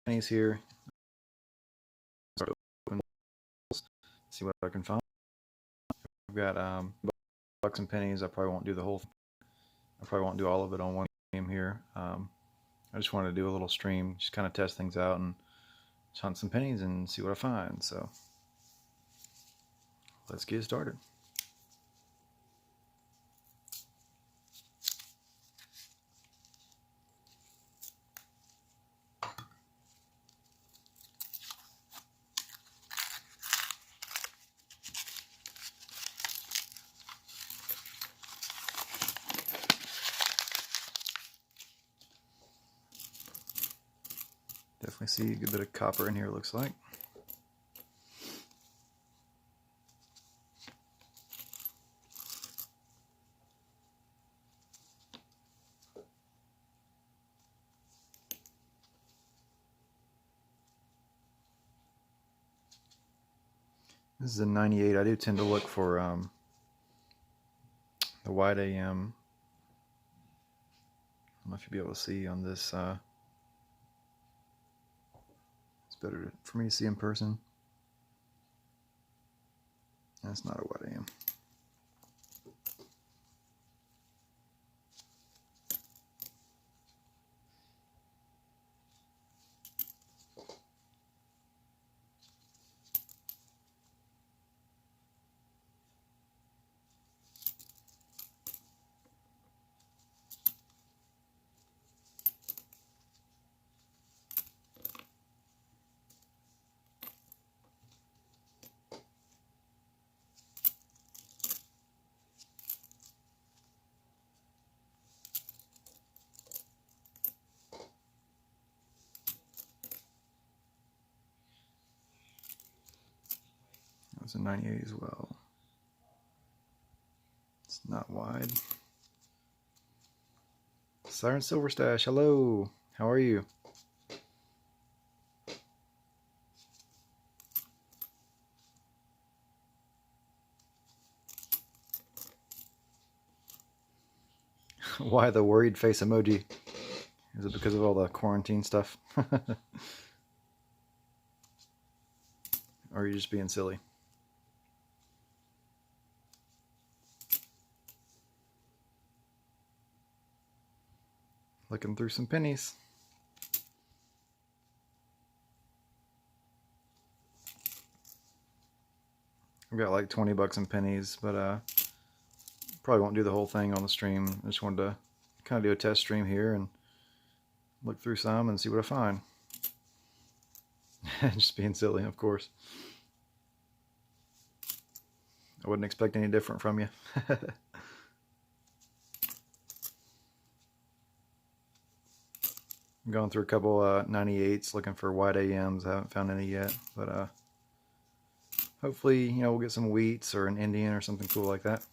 pennies here. Start open, see what I can find. I've got bucks and pennies. I probably won't do the whole. I probably won't do all of it on one game here. I just wanted to do a little stream, just kind of test things out and hunt some pennies and see what I find. So let's get started. Definitely see a good bit of copper in here, it looks like. This is a 98. I do tend to look for the wide AM. I don't know if you'll be able to see on this. It's better for me to see in person. That's not a wide AM. That was a 98 as well. It's not wide. Siren Silver Stash, hello. How are you? Why the worried face emoji? Is it because of all the quarantine stuff? Or are you just being silly? Looking through some pennies. I've got like 20 bucks in pennies, but probably won't do the whole thing on the stream. I just wanted to kind of do a test stream here and look through some and see what I find. Just being silly, of course. I wouldn't expect any different from you. I'm going through a couple 98s looking for wide AMs. I haven't found any yet, but hopefully, you know, we'll get some wheats or an Indian or something cool like that.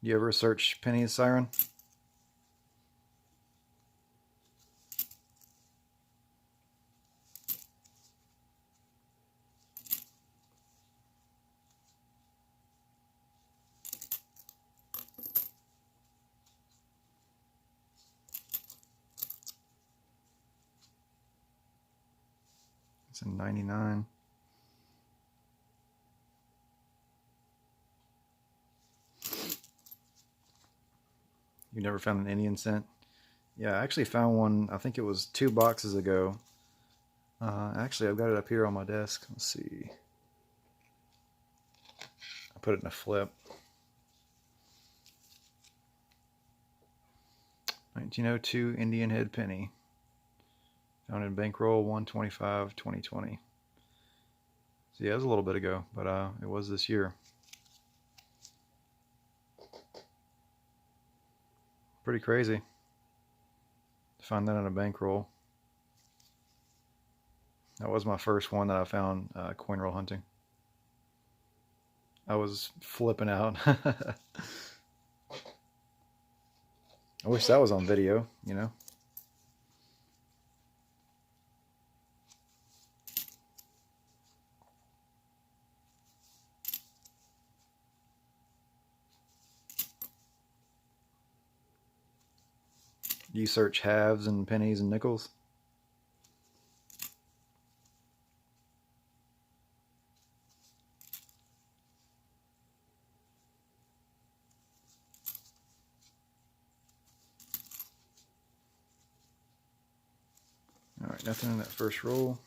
You ever search pennies, Siren? It's a 99. You never found an Indian cent? Yeah, I actually found one, I think it was 2 boxes ago. Actually, I've got it up here on my desk. Let's see. I put it in a flip. 1902 Indian head penny. Found in bankroll 125 2020. So yeah, it was a little bit ago, but it was this year. Pretty crazy to find that in a bankroll. That was my first one that I found coin roll hunting. I was flipping out. I wish that was on video, you know. Do you search halves and pennies and nickels? Alright, nothing in that first roll.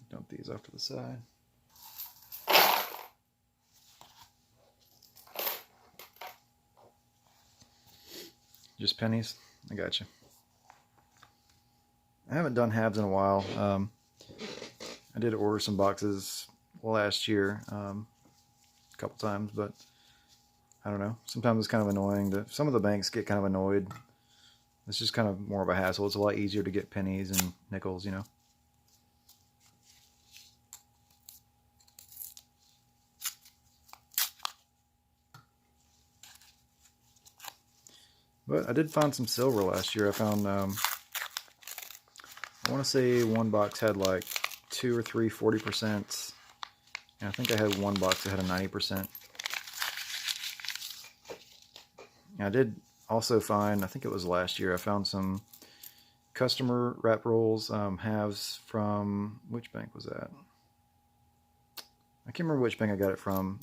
Dump these off to the side. Just pennies? I got you. I haven't done halves in a while. I did order some boxes last year a couple times, but I don't know. Sometimes it's kind of annoying. Some of the banks get kind of annoyed. It's just kind of more of a hassle. It's a lot easier to get pennies and nickels, you know. But I did find some silver last year. I found, I want to say one box had like 2 or 3 40%. And I think I had one box that had a 90%. And I did also find, I think it was last year, I found some customer wrap rolls, halves from, which bank was that? I can't remember which bank I got it from.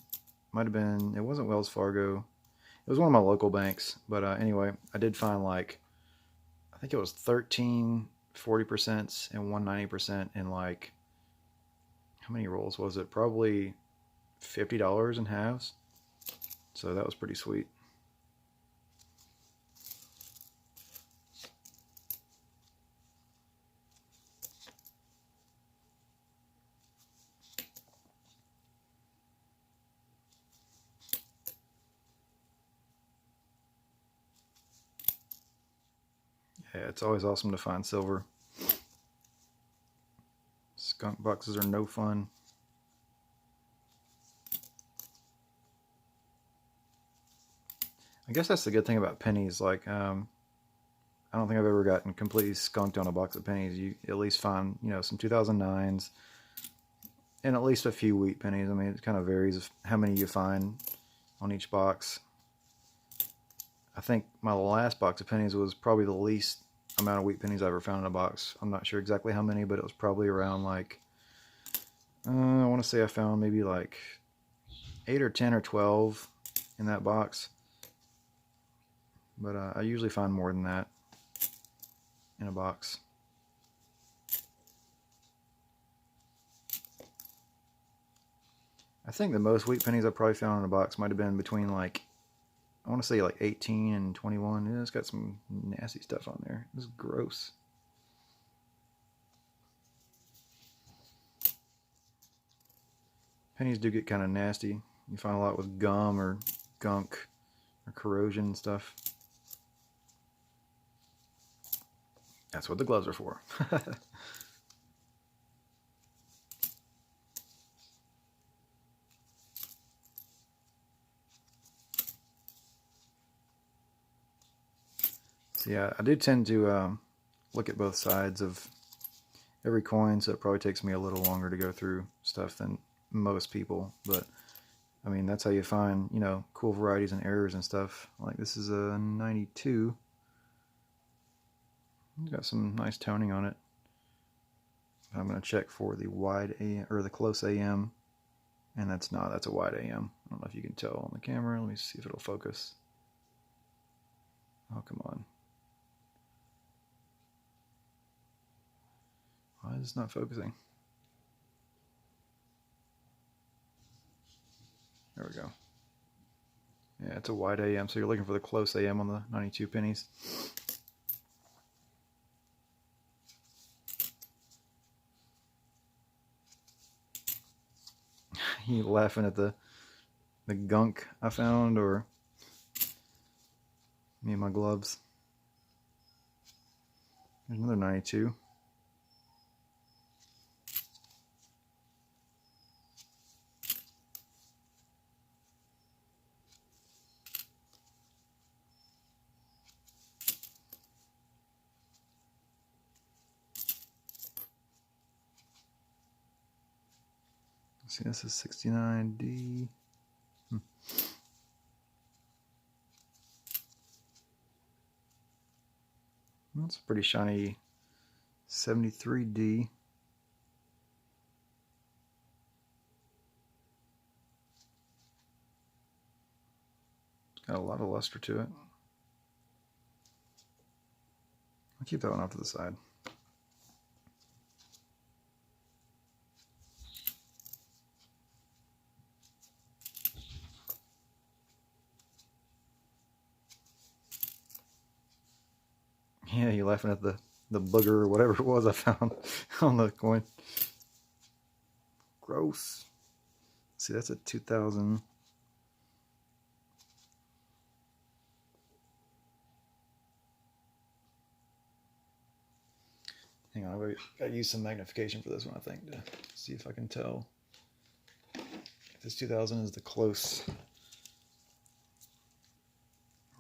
Might have been, it wasn't Wells Fargo. It was one of my local banks, but anyway, I did find like, I think it was 13 40% and 190% in like, how many rolls was it? Probably $50 in halves. So that was pretty sweet. Yeah, it's always awesome to find silver. Skunk boxes are no fun. I guess that's the good thing about pennies. Like, I don't think I've ever gotten completely skunked on a box of pennies. You at least find, you know, some 2009s and at least a few wheat pennies. I mean, it kind of varies how many you find on each box. I think my last box of pennies was probably the least amount of wheat pennies I ever found in a box. I'm not sure exactly how many, but it was probably around like, I want to say I found maybe like 8 or 10 or 12 in that box. But I usually find more than that in a box. I think the most wheat pennies I probably found in a box might have been between like, I want to say like 18 and 21. Yeah, it's got some nasty stuff on there. This is gross. Pennies do get kind of nasty. You find a lot with gum or gunk or corrosion and stuff. That's what the gloves are for. So yeah, I do tend to look at both sides of every coin, so it probably takes me a little longer to go through stuff than most people. But I mean, that's how you find, you know, cool varieties and errors and stuff. Like this is a 92. It's got some nice toning on it. I'm going to check for the wide AM or the close AM, and that's a wide AM. I don't know if you can tell on the camera. Let me see if it'll focus. Oh, come on. Why is it not focusing? There we go. Yeah, it's a wide AM, so you're looking for the close AM on the 92 pennies. You laughing at the gunk I found, or me and my gloves? There's another 92. See, this is 69D. That's a pretty shiny 73D. Got a lot of luster to it. I'll keep that one off to the side. Yeah, you laughing at the booger or whatever it was I found on the coin. Gross. See, that's a 2000. Hang on, I gotta use some magnification for this one, I think, to see if I can tell if this 2000 is the close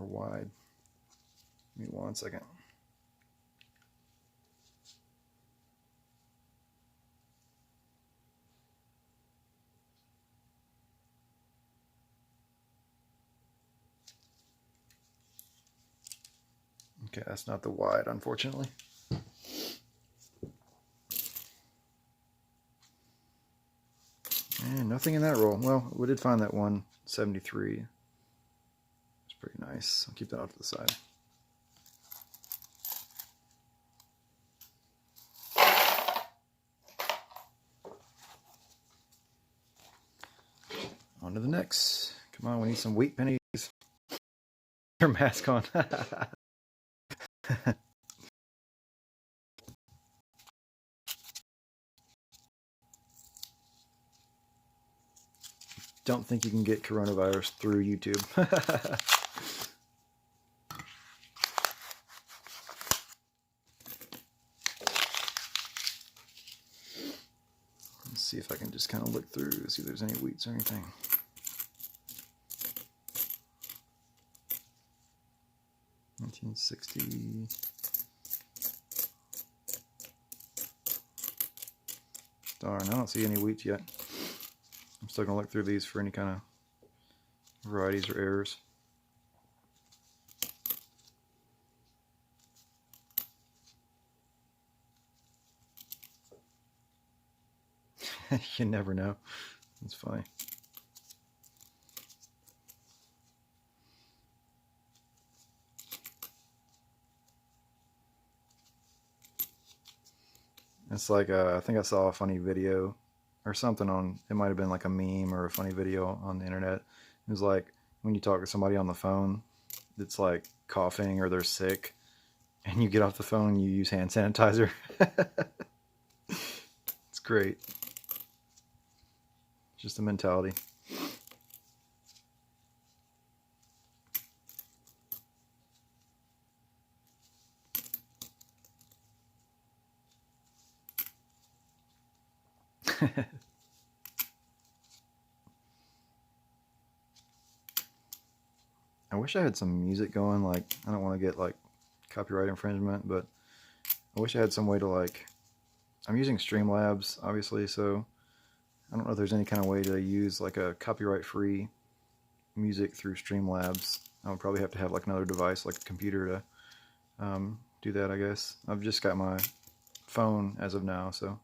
or wide. Give me 1 second. Okay, that's not the wide, unfortunately. And nothing in that roll. Well, we did find that 173. It's pretty nice. I'll keep that off to the side. On to the next. Come on, we need some wheat pennies. Your mask on. Don't think you can get coronavirus through YouTube. Let's see if I can just kind of look through, see if there's any wheats or anything. $1960. Darn, I don't see any wheat yet. I'm still going to look through these for any kind of varieties or errors. You never know. That's funny. It's like, I think I saw a funny video or something on, it might have been like a meme or a funny video on the internet. It was like when you talk to somebody on the phone that's like coughing or they're sick, and you get off the phone and you use hand sanitizer. It's great. Just the mentality. I wish I had some music going. Like, I don't want to get like copyright infringement, but I wish I had some way to like, I'm using Streamlabs obviously, so I don't know if there's any kind of way to use like a copyright free music through Streamlabs. I would probably have to have like another device like a computer to do that, I guess. I've just got my phone as of now, so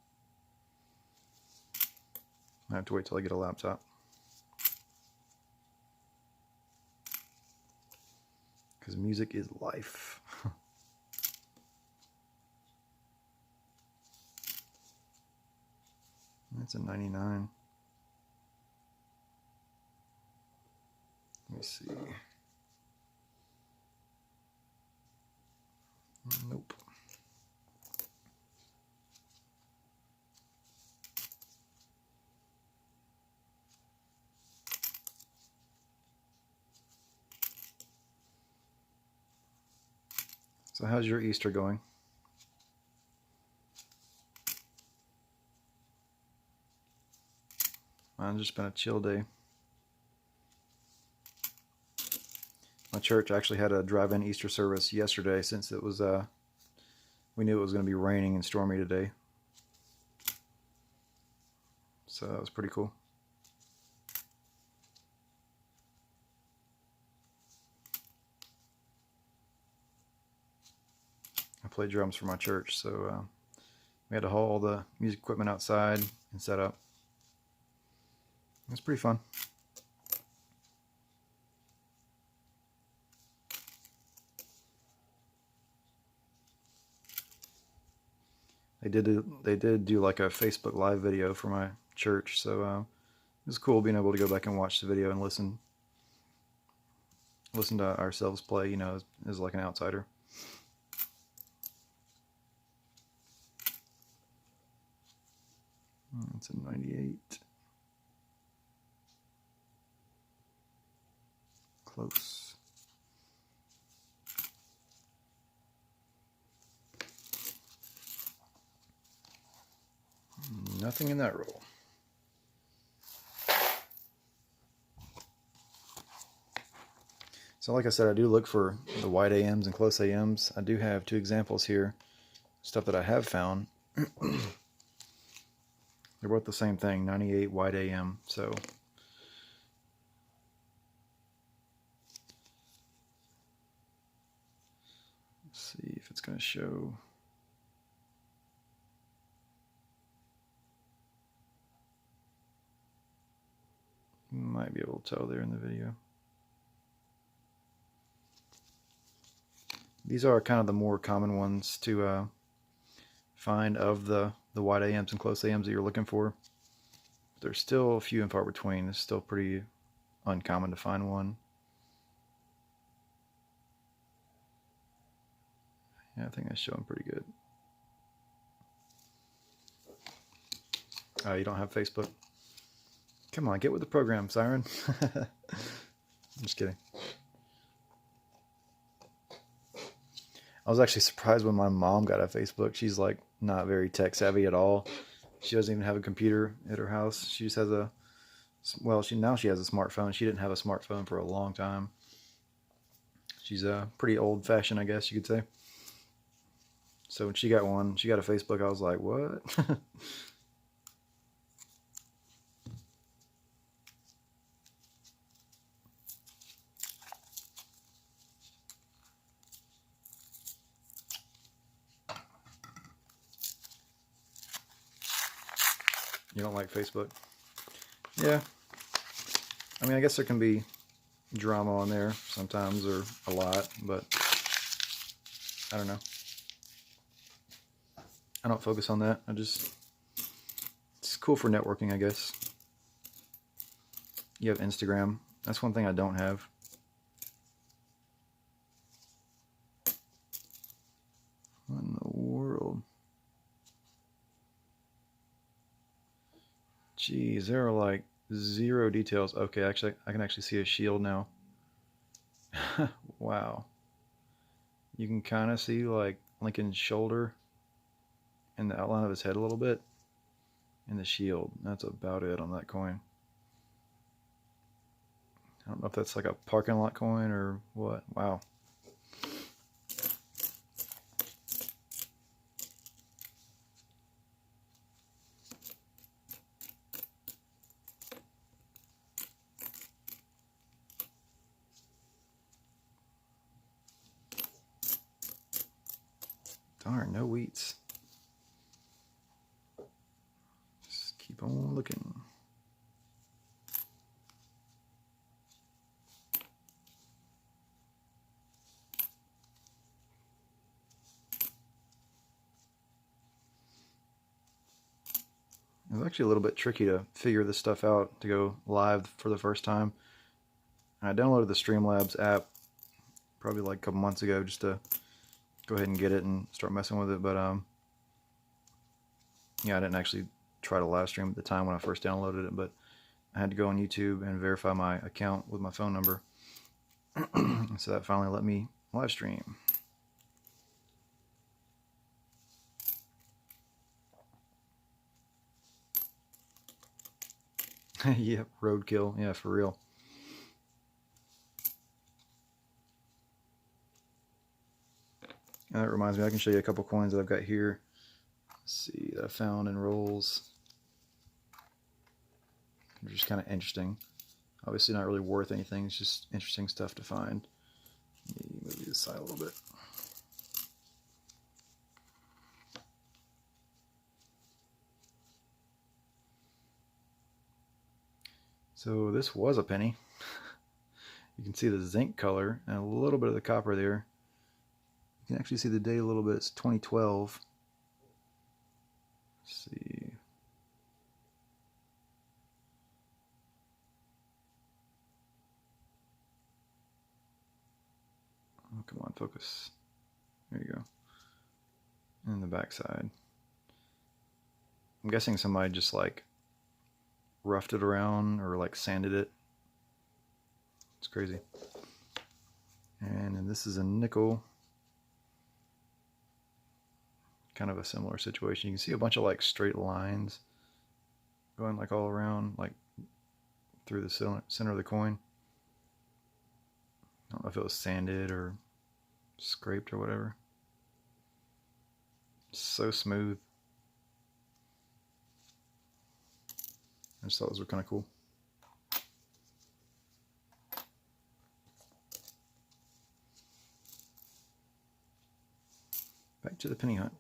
I have to wait till I get a laptop. Because music is life. That's a 99. Let me see. Nope. So how's your Easter going? Mine's just been a chill day. My church actually had a drive-in Easter service yesterday since it was, we knew it was going to be raining and stormy today. So that was pretty cool. I play drums for my church, so we had to haul all the music equipment outside and set up. It was pretty fun. They did do like a Facebook Live video for my church, so it was cool being able to go back and watch the video and listen to ourselves play, you know, as like an outsider. It's a 98. Close. Nothing in that roll. So like I said, I do look for the wide AMs and close AMs. I do have 2 examples here, stuff that I have found. They're both the same thing, 98 wide AM. So let's see if it's going to show. You might be able to tell there in the video. These are kind of the more common ones to find of the wide AMs and close AMs that you're looking for. There's still a few and far between. It's still pretty uncommon to find one. Yeah, I think that's showing pretty good. You don't have Facebook? Come on, get with the program, Siren. I'm just kidding. I was actually surprised when my mom got a Facebook. She's like not very tech savvy at all. She doesn't even have a computer at her house. She just has a, well, now she has a smartphone. She didn't have a smartphone for a long time. She's pretty old fashioned, I guess you could say. So when she got one, she got a Facebook. I was like, what? You don't like Facebook? Yeah. I mean, I guess there can be drama on there sometimes, or a lot, but I don't know. I don't focus on that. It's cool for networking, I guess. You have Instagram. That's one thing I don't have. What in the world? Geez, there are like 0 details. Okay, actually, I can actually see a shield now. Wow. You can kind of see like Lincoln's shoulder and the outline of his head a little bit. And the shield. That's about it on that coin. I don't know if that's like a parking lot coin or what. Wow. Darn, no wheats. Just keep on looking. It was actually a little bit tricky to figure this stuff out to go live for the first time. I downloaded the Streamlabs app probably like a couple months ago just to go ahead and get it and start messing with it, but yeah, I didn't actually try to live stream at the time when I first downloaded it, but I had to go on YouTube and verify my account with my phone number. So that finally let me live stream. Yep, roadkill. Yeah, for real. And that reminds me, I can show you a couple coins that I've got here. Let's see, that I found in rolls. They're just kind of interesting. Obviously not really worth anything, it's just interesting stuff to find. Let me move this side a little bit. So this was a penny. You can see the zinc color and a little bit of the copper there. You can actually see the date a little bit. It's 2012. Let's see. Oh, come on, focus. There you go. And the back side. I'm guessing somebody just like roughed it around or like sanded it. It's crazy. And then this is a nickel. Kind of a similar situation. You can see a bunch of like straight lines going like all around, like through the center of the coin. I don't know if it was sanded or scraped or whatever. It's so smooth. I just thought those were kind of cool. Back to the penny hunt.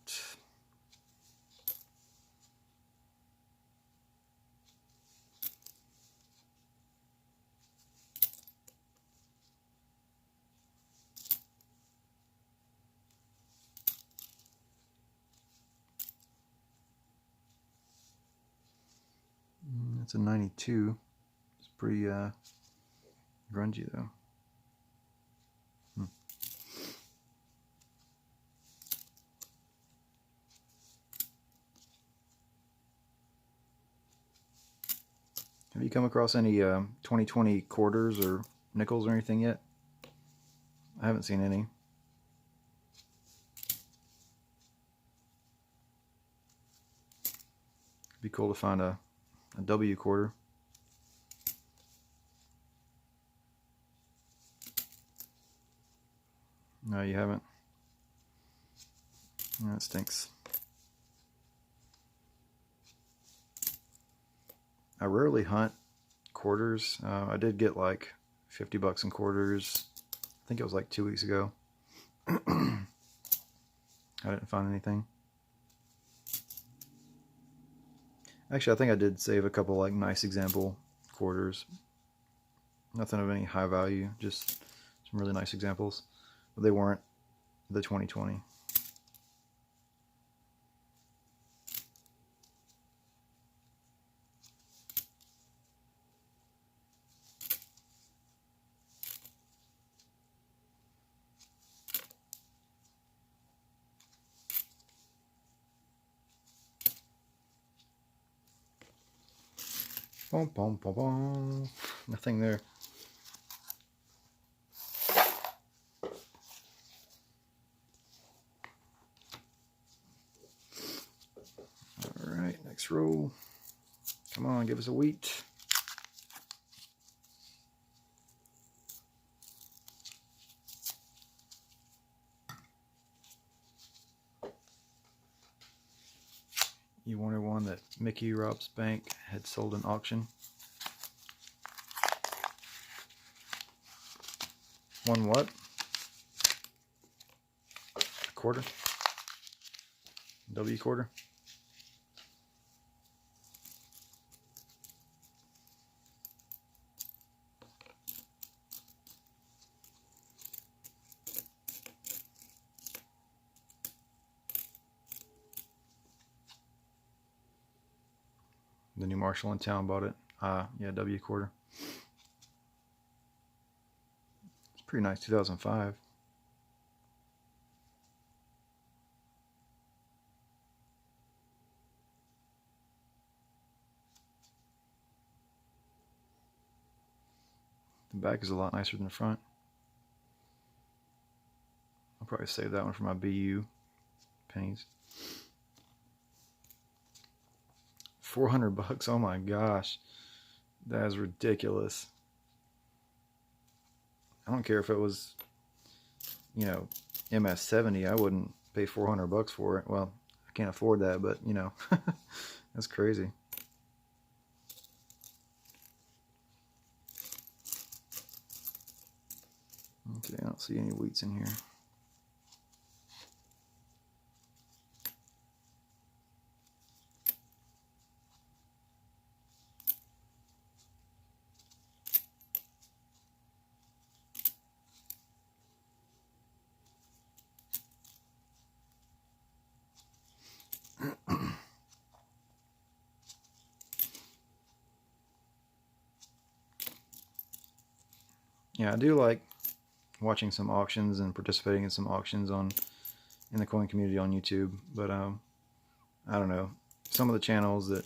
It's a 92. It's pretty grungy though. Have you come across any 2020 quarters or nickels or anything yet? I haven't seen any. It'd be cool to find a W quarter. No, you haven't. That stinks. I rarely hunt quarters. I did get like 50 bucks in quarters. I think it was like 2 weeks ago. I didn't find anything. Actually, I think I did save a couple like nice example quarters. Nothing of any high value, just some really nice examples. But they weren't the 2020. Boom, boom, boom, boom. Nothing there. Alright, next roll. Come on, give us a wheat. You wanted one that Mickey Rob's bank had sold in auction. One what? A quarter? W quarter? The new marshal in town bought it. Yeah, W quarter. It's pretty nice, 2005. The back is a lot nicer than the front. I'll probably save that one for my BU pennies. 400 bucks, oh my gosh. That is ridiculous. I don't care if it was, you know, MS-70, I wouldn't pay 400 bucks for it. Well, I can't afford that, but, you know, that's crazy. Okay, I don't see any wheats in here. yeah, I do like watching some auctions and participating in some auctions in the coin community on YouTube. But I don't know, some of the channels that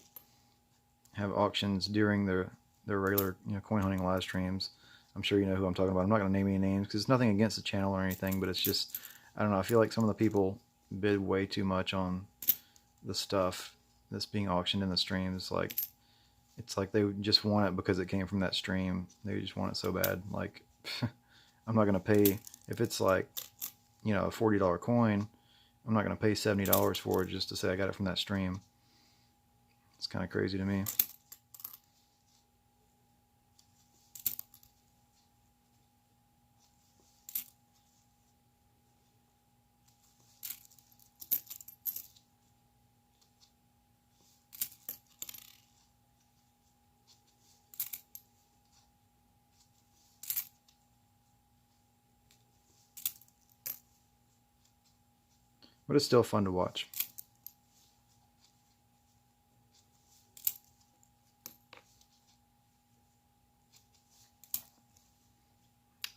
have auctions during their regular coin hunting live streams, I'm sure you know who I'm talking about. I'm not going to name any names because it's nothing against the channel or anything, but it's just, I don't know, I feel like some of the people bid way too much on the stuff that's being auctioned in the streams. Like, it's like they just want it because it came from that stream. They just want it so bad. Like, I'm not going to pay, if it's like, a $40 coin, I'm not going to pay $70 for it just to say I got it from that stream. It's kind of crazy to me. But it's still fun to watch.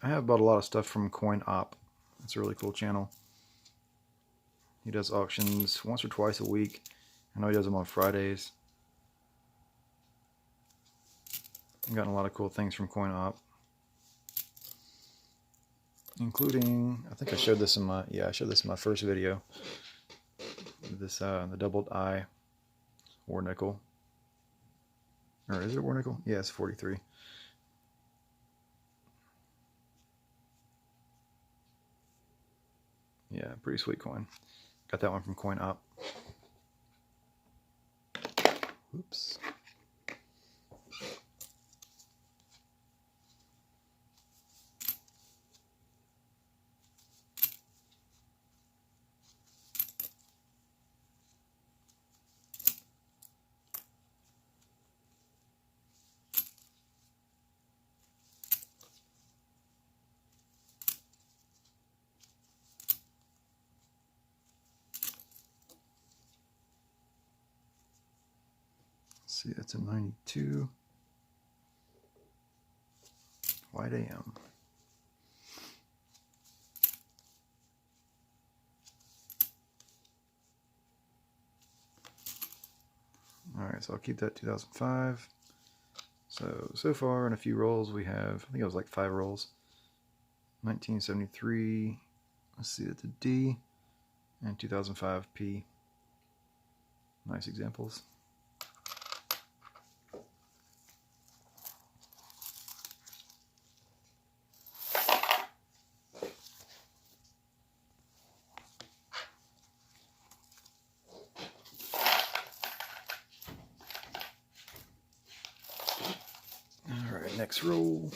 I have bought a lot of stuff from Coin Op. It's a really cool channel. He does auctions once or twice a week. I know he does them on Fridays. I've gotten a lot of cool things from Coin Op, including, I think I showed this in my, I showed this in my first video. This the doubled eye war nickel. Or is it a war nickel? Yeah, it's 43. Yeah, pretty sweet coin. Got that one from Coin Op. Oops. See, that's a 92 white AM. Alright, so I'll keep that 2005. So far in a few rolls we have, I think it was like 5 rolls. 1973, let's see, that's a D, and 2005 P. Nice examples. Alright, next roll.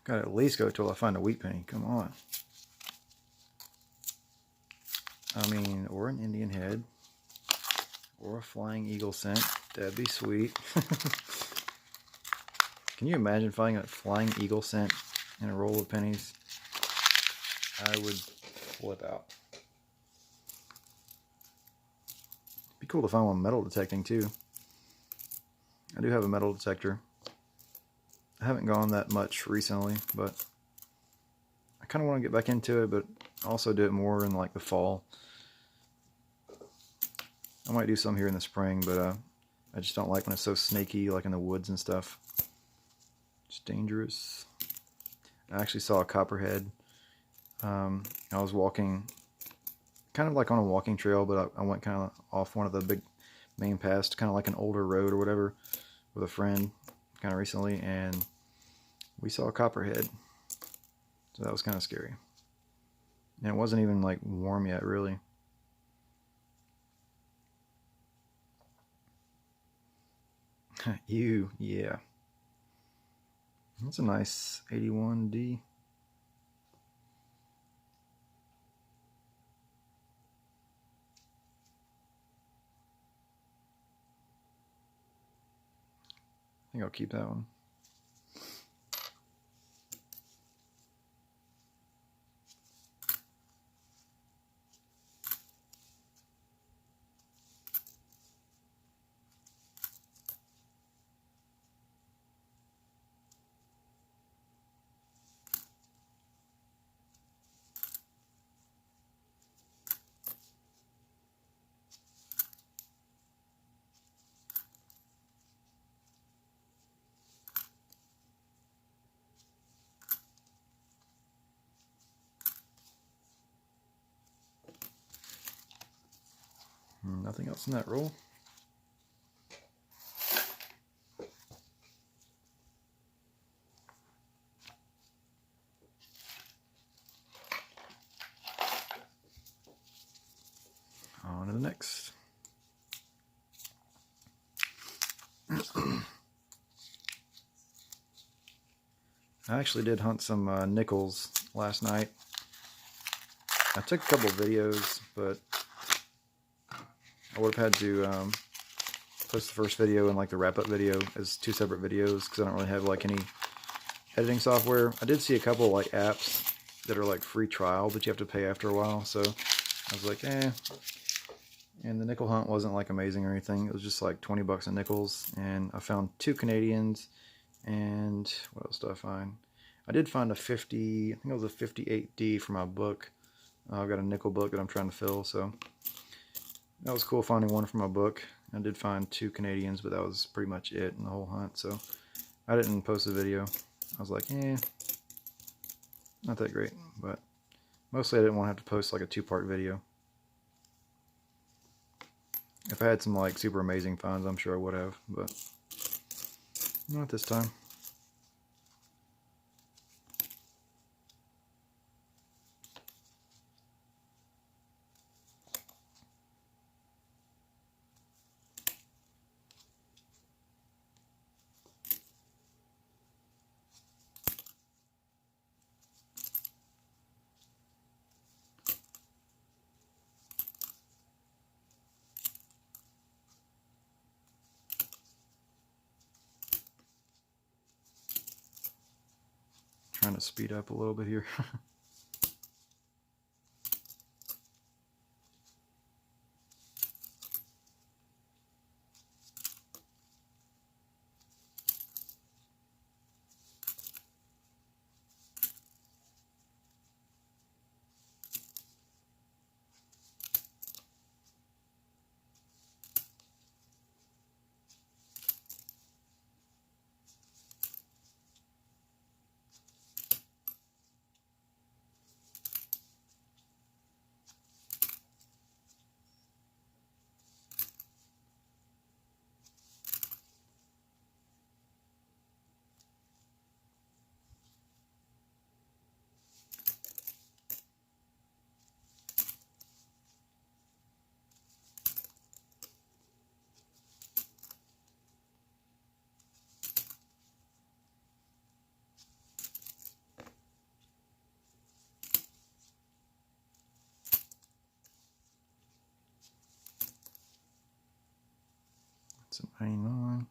Gotta at least go till I find a wheat penny. Come on. I mean, or an Indian head. Or a flying eagle cent. That'd be sweet. Can you imagine finding a flying eagle cent in a roll of pennies? I would flip out. It'd be cool to find one metal detecting too. I do have a metal detector. I haven't gone that much recently, but I kind of want to get back into it, but also do it more in like the fall. I might do some here in the spring, but I just don't like when it's so snaky, like in the woods and stuff. It's dangerous. I actually saw a copperhead. I was walking, kind of like on a walking trail, but I went kind of off one of the big main paths, kind of like an older road or whatever, with a friend kind of recently, and we saw a copperhead. So that was kind of scary. And it wasn't even like warm yet, really. Ew, yeah. That's a nice 81D. I think I'll keep that one. nothing else in that roll. On to the next. I actually did hunt some nickels last night. I took a couple videos, but I would have had to post the first video and like the wrap-up video as two separate videos because I don't really have like any editing software. I did see a couple like apps that are like free trial, but you have to pay after a while. So I was like, eh. And the nickel hunt wasn't like amazing or anything. It was just like 20 bucks in nickels, and I found 2 Canadians. And what else did I find? I did find a 50, I think it was a 58D for my book. I've got a nickel book that I'm trying to fill, so that was cool finding one for my book. I did find 2 Canadians, but that was pretty much it in the whole hunt, so I didn't post a video. I was like, eh, not that great, but mostly I didn't want to have to post like a 2-part video. If I had some like super amazing finds, I'm sure I would have, but not this time. Trying to speed up a little bit here. It's a 99.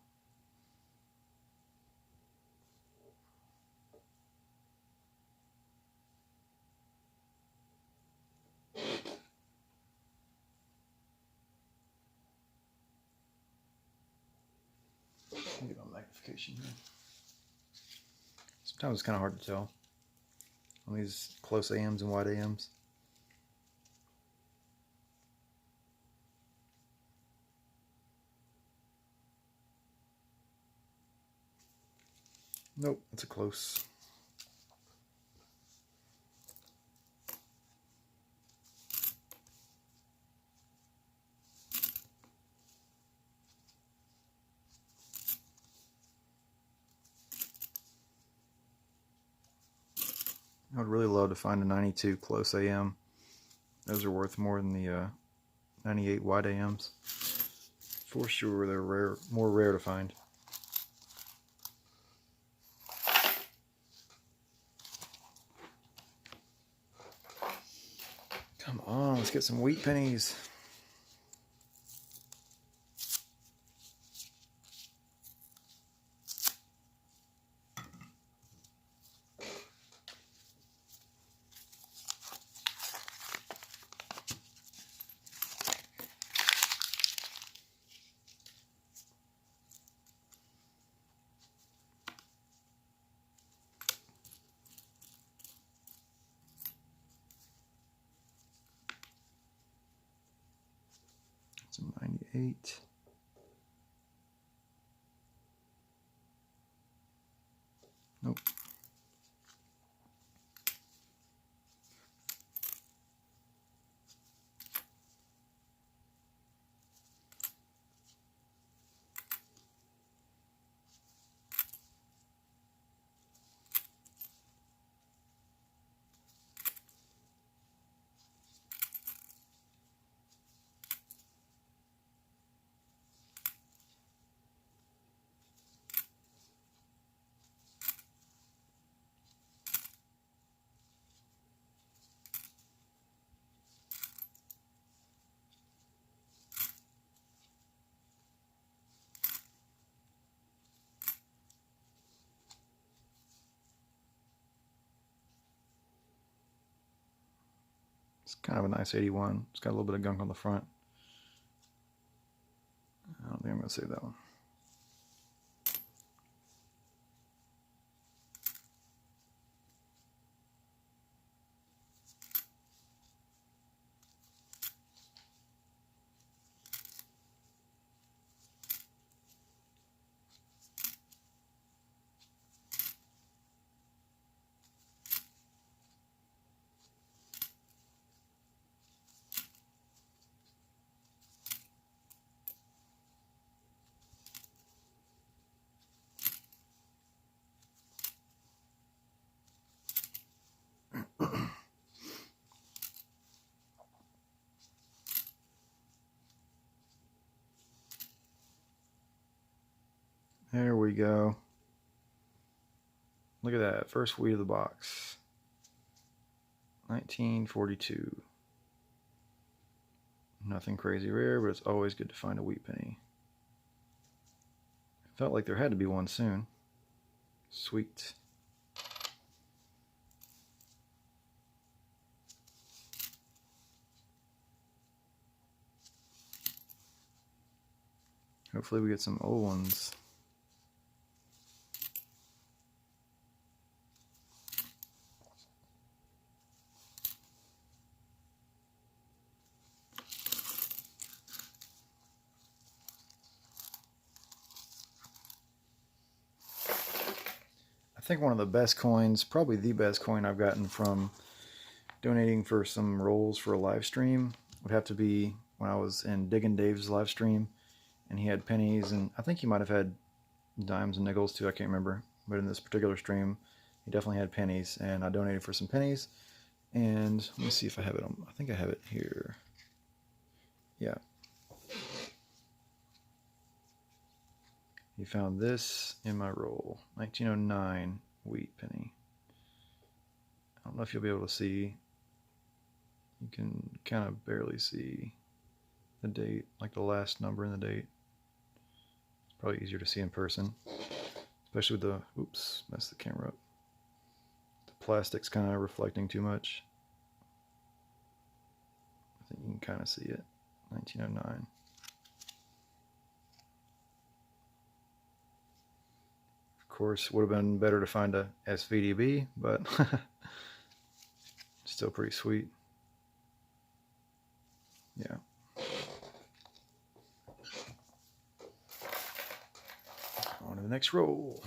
Get on magnification here. Sometimes it's kind of hard to tell on these close AMs and wide AMs. Nope, it's a close. I would really love to find a 92 close AM. Those are worth more than the 98 wide AMs. For sure, they're rare, more rare to find. Come on, let's get some wheat pennies. It's a 98. Nope. It's kind of a nice 81. It's got a little bit of gunk on the front. I don't think I'm going to save that one. There we go. Look at that. First wheat of the box. 1942. Nothing crazy rare, but it's always good to find a wheat penny. Felt like there had to be one soon. Sweet. Hopefully we get some old ones. I think one of the best coins, probably the best coin I've gotten from donating for some rolls for a live stream would have to be when I was in Diggin' Dave's live stream, and he had pennies, and I think he might have had dimes and nickels too, I can't remember, but in this particular stream he definitely had pennies, and I donated for some pennies. And let me see if I have it on, I think I have it here. Yeah, he found this in my roll, 1909 wheat penny. I don't know if you'll be able to see. You can kind of barely see the date, like the last number in the date. It's probably easier to see in person, especially with the, oops, messed the camera up. The plastic's kind of reflecting too much. I think you can kind of see it. 1909. Of course, would have been better to find a SVDB, but still pretty sweet. Yeah. On to the next roll.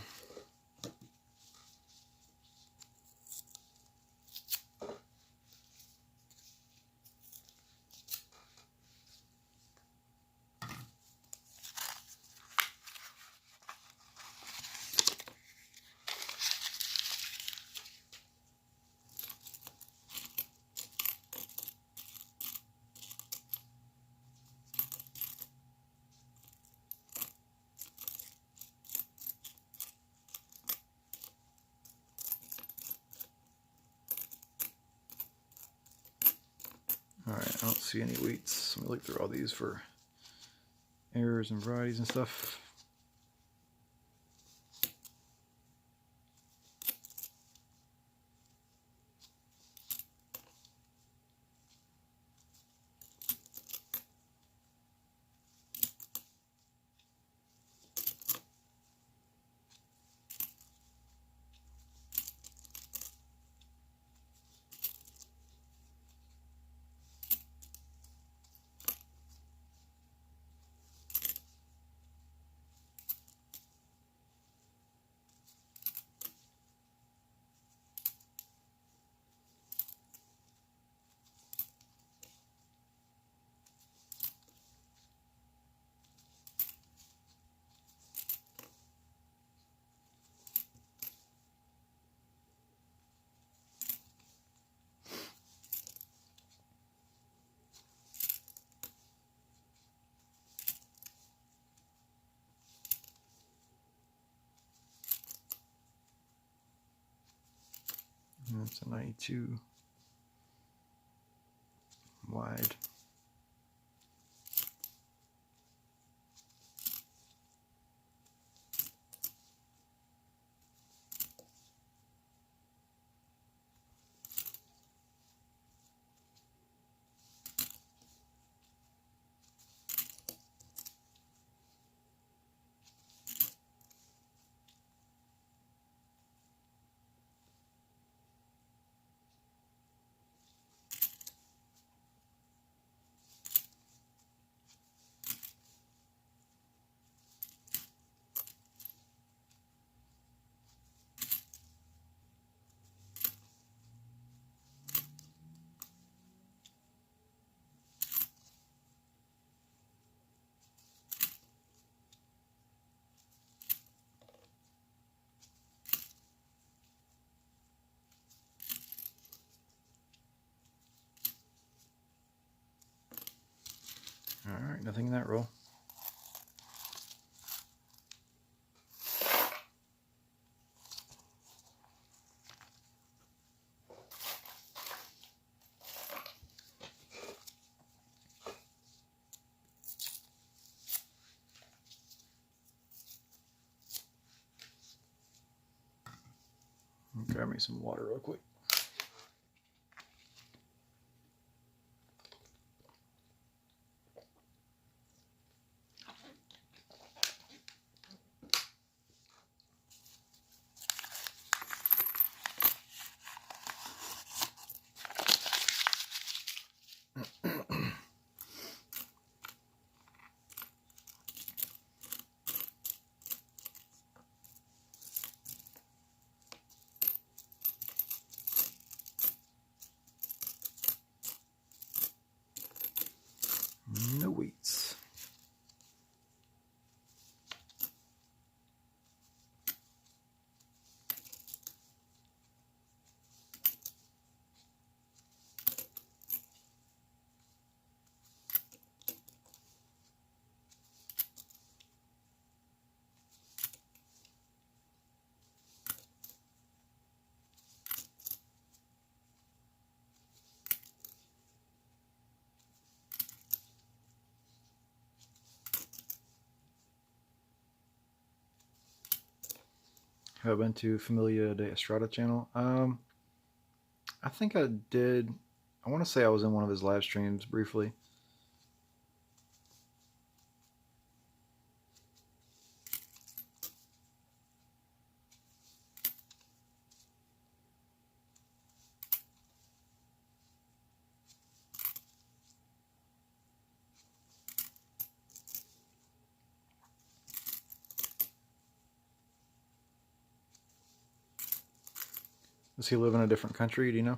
Alright, I don't see any wheats. Let me look through all these for errors and varieties and stuff. That's a 92 wide. that roll. Grab me some water real quick. No wheats. Have I been to Familia de Estrada channel? I think I did. I want to say I was in one of his live streams briefly. Does he live in a different country? Do you know?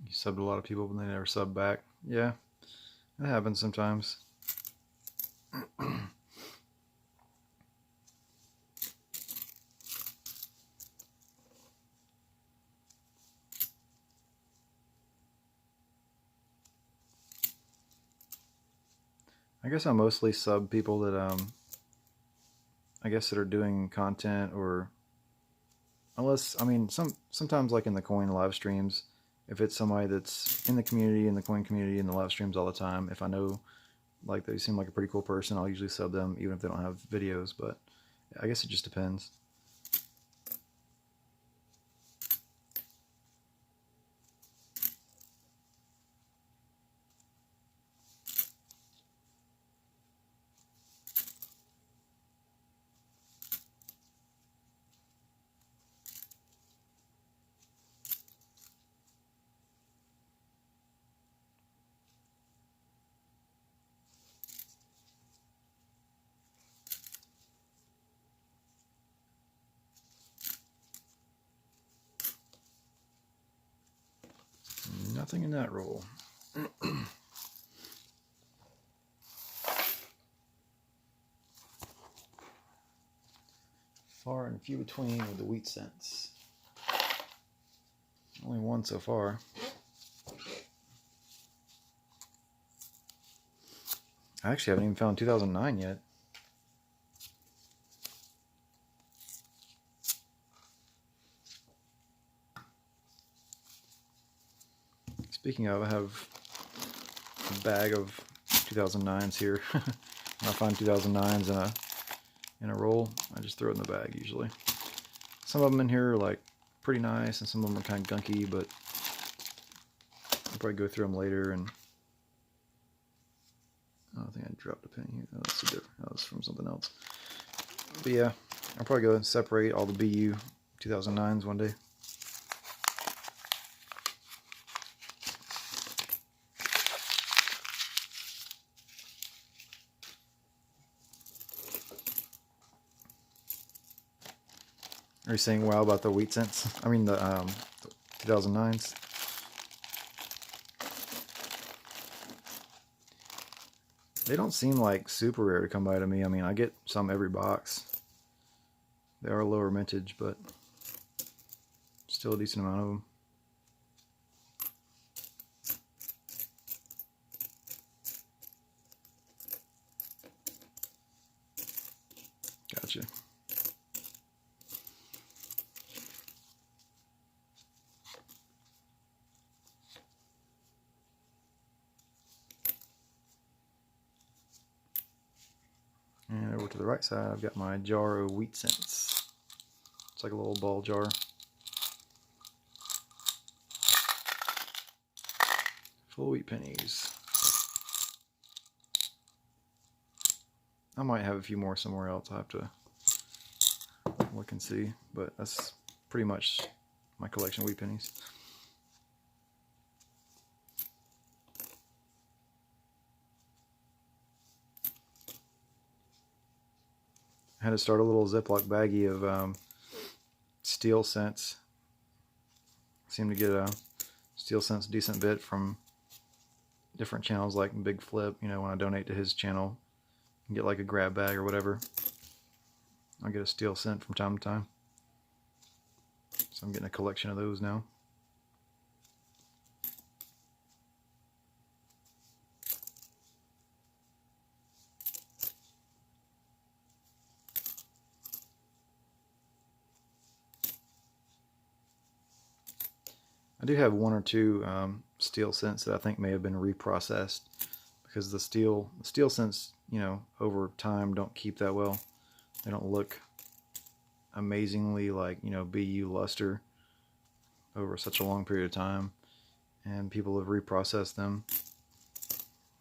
You subbed a lot of people, but they never sub back. Yeah, it happens sometimes. I guess I mostly sub people that I guess that are doing content, or unless, I mean, sometimes like in the coin live streams, if it's somebody that's in the community, in the coin community, in the live streams all the time, if I know like they seem like a pretty cool person, I'll usually sub them even if they don't have videos. But I guess it just depends. Nothing in that roll. Far and few between with the wheat cents. Only one so far. I actually haven't even found 2009 yet. Speaking of, I have a bag of 2009s here. When I find 2009s in a roll, I just throw it in the bag usually. Some of them in here are like pretty nice, and some of them are kind of gunky, but I'll probably go through them later. And oh, I think I dropped a penny here. Oh, that's different. Oh, that's from something else. But yeah, I'll probably go and separate all the BU 2009s one day. Are you saying wow about the wheat cents? I mean the 2009s. They don't seem like super rare to come by to me. I mean, I get some every box. They are lower mintage, but still a decent amount of them. Gotcha. And over to the right side, I've got my jar of wheat cents. It's like a little ball jar. Full wheat pennies. I might have a few more somewhere else. I'll have to look and see, but that's pretty much my collection of wheat pennies. I had to start a little Ziploc baggie of steel cents. Seem to get a steel cents decent bit from different channels like Big Flip. You know, when I donate to his channel and get like a grab bag or whatever, I'll get a steel cent from time to time. So I'm getting a collection of those now. I do have one or two steel cents that I think may have been reprocessed, because the steel cents, you know, over time don't keep that well. They don't look amazingly like, you know, BU luster over such a long period of time, and people have reprocessed them.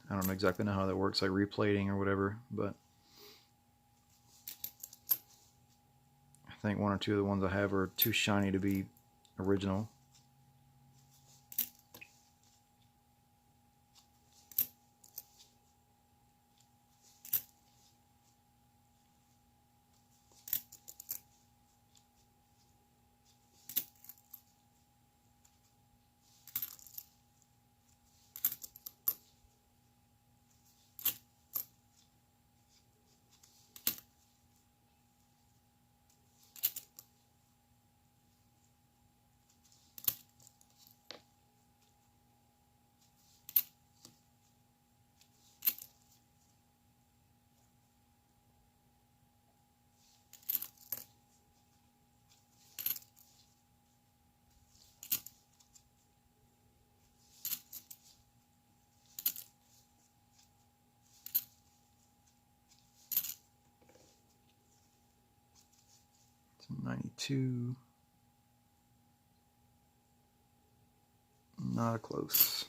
I don't exactly know how that works, like replating or whatever, but I think one or two of the ones I have are too shiny to be original. Some 92. Not a close.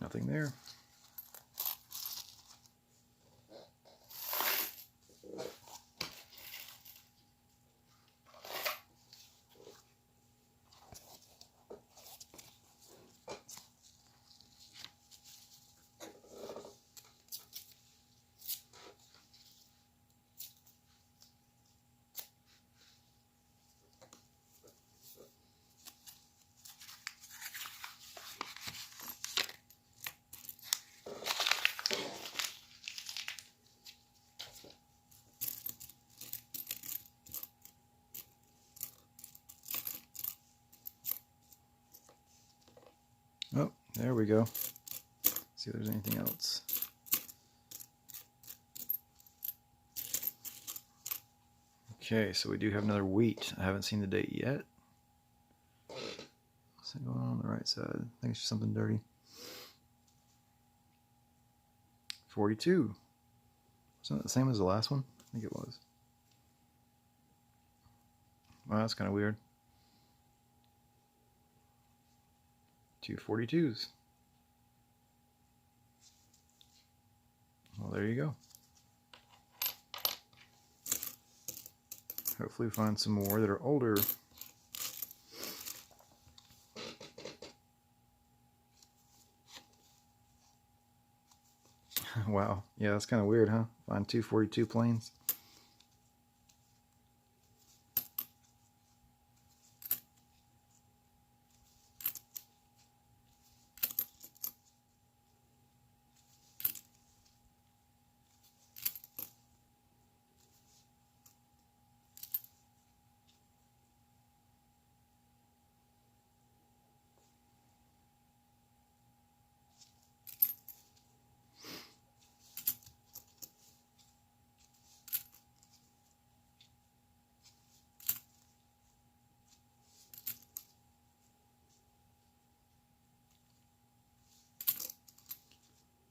Nothing there. Oh, there we go. See if there's anything else. Okay, so we do have another wheat. I haven't seen the date yet. What's going on the right side? I think it's just something dirty. 42. Wasn't it the same as the last one? I think it was. Wow, that's kind of weird. 2 42s. Well, there you go. Hopefully find some more that are older. Wow. Yeah, that's kind of weird, huh? Find 242 planes.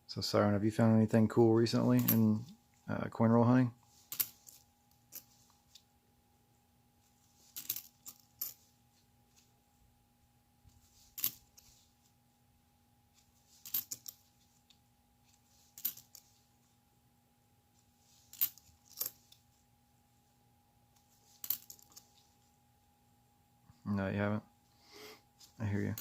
So, Siren, have you found anything cool recently in coin roll hunting? No, you haven't? I hear you.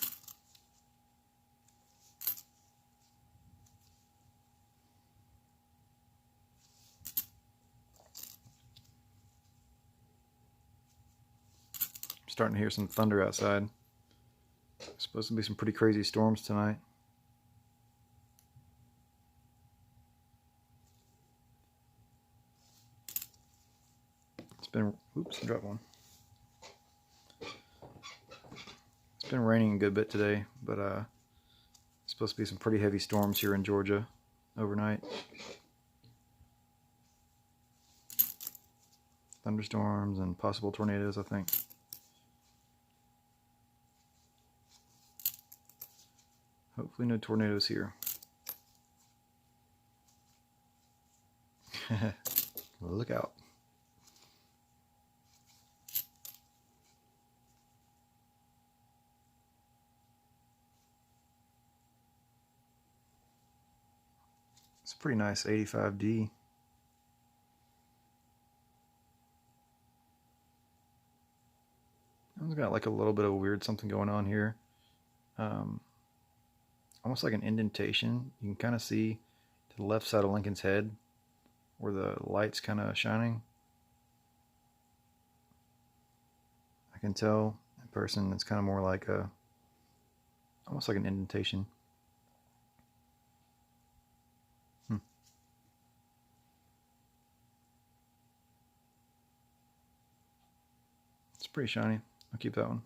I'm starting to hear some thunder outside. Supposed to be some pretty crazy storms tonight. It's been, oops, I dropped one. It's been raining a good bit today, but it's supposed to be some pretty heavy storms here in Georgia overnight. Thunderstorms and possible tornadoes, I think. Hopefully no tornadoes here. Look out. It's pretty nice 85D. It's got like a little bit of a weird something going on here. Almost like an indentation. You can kind of see to the left side of Lincoln's head where the light's kind of shining. I can tell in person it's kind of more like a, almost like an indentation. It's pretty shiny. I'll keep that one.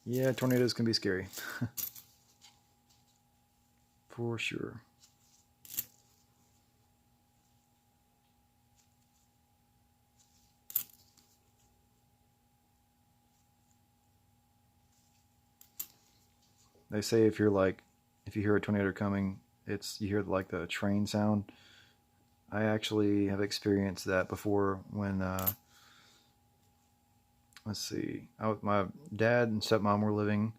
Yeah, tornadoes can be scary. For sure. They say if you hear a tornado coming, you hear like the train sound. I actually have experienced that before when, let's see, my dad and stepmom were living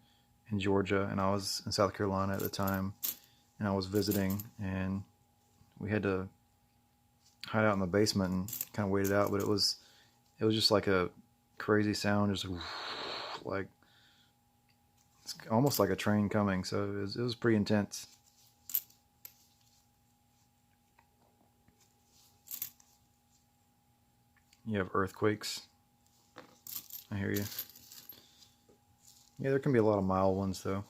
in Georgia, and I was in South Carolina at the time, and I was visiting, and we had to hide out in the basement and kind of wait it out, but it was just like a crazy sound, just like, it's almost like a train coming, so it was pretty intense. You have earthquakes. I hear you. Yeah, there can be a lot of mild ones, though.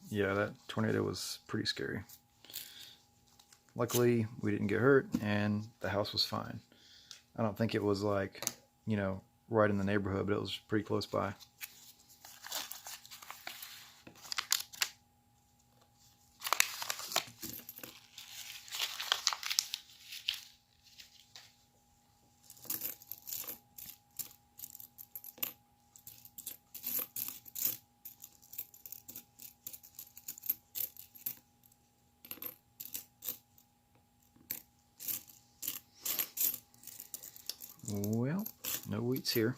Yeah, that tornado was pretty scary. Luckily, we didn't get hurt, and the house was fine. I don't think it was like, right in the neighborhood, but it was pretty close by. Well, no wheats here.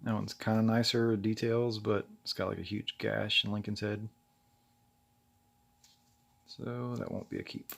That one's kind of nicer details, but it's got like a huge gash in Lincoln's head. So that won't be a keep.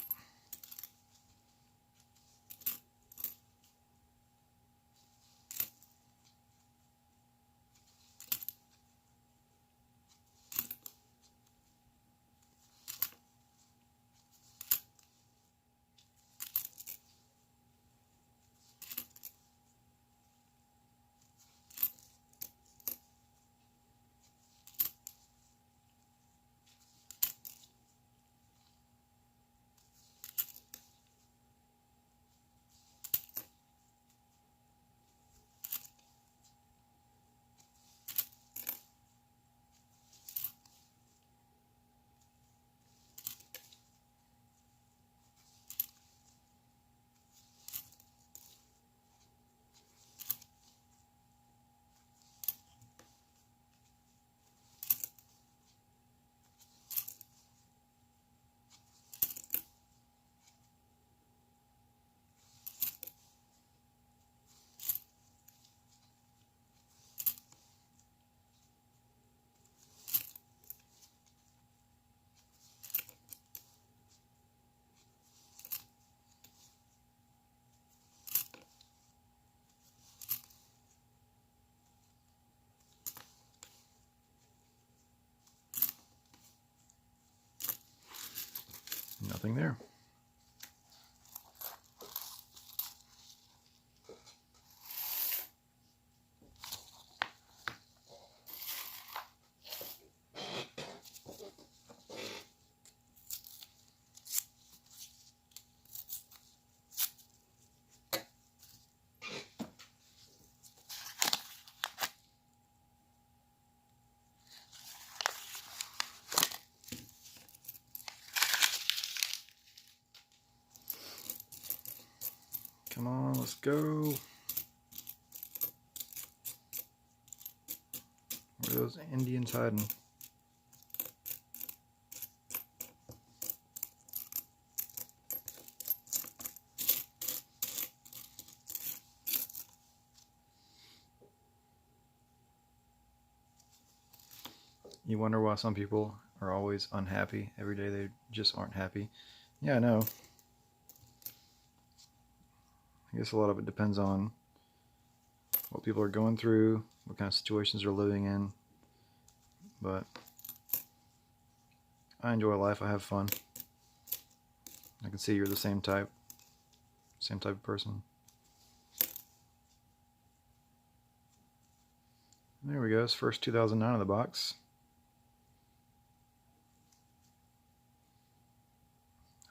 Nothing there. Come on, let's go. Where are those Indians hiding? You wonder why some people are always unhappy. Every day they just aren't happy. Yeah, I know. I guess a lot of it depends on what people are going through, what kind of situations they're living in. But I enjoy life. I have fun. I can see you're the same type of person. There we go. It's first 2009 in the box.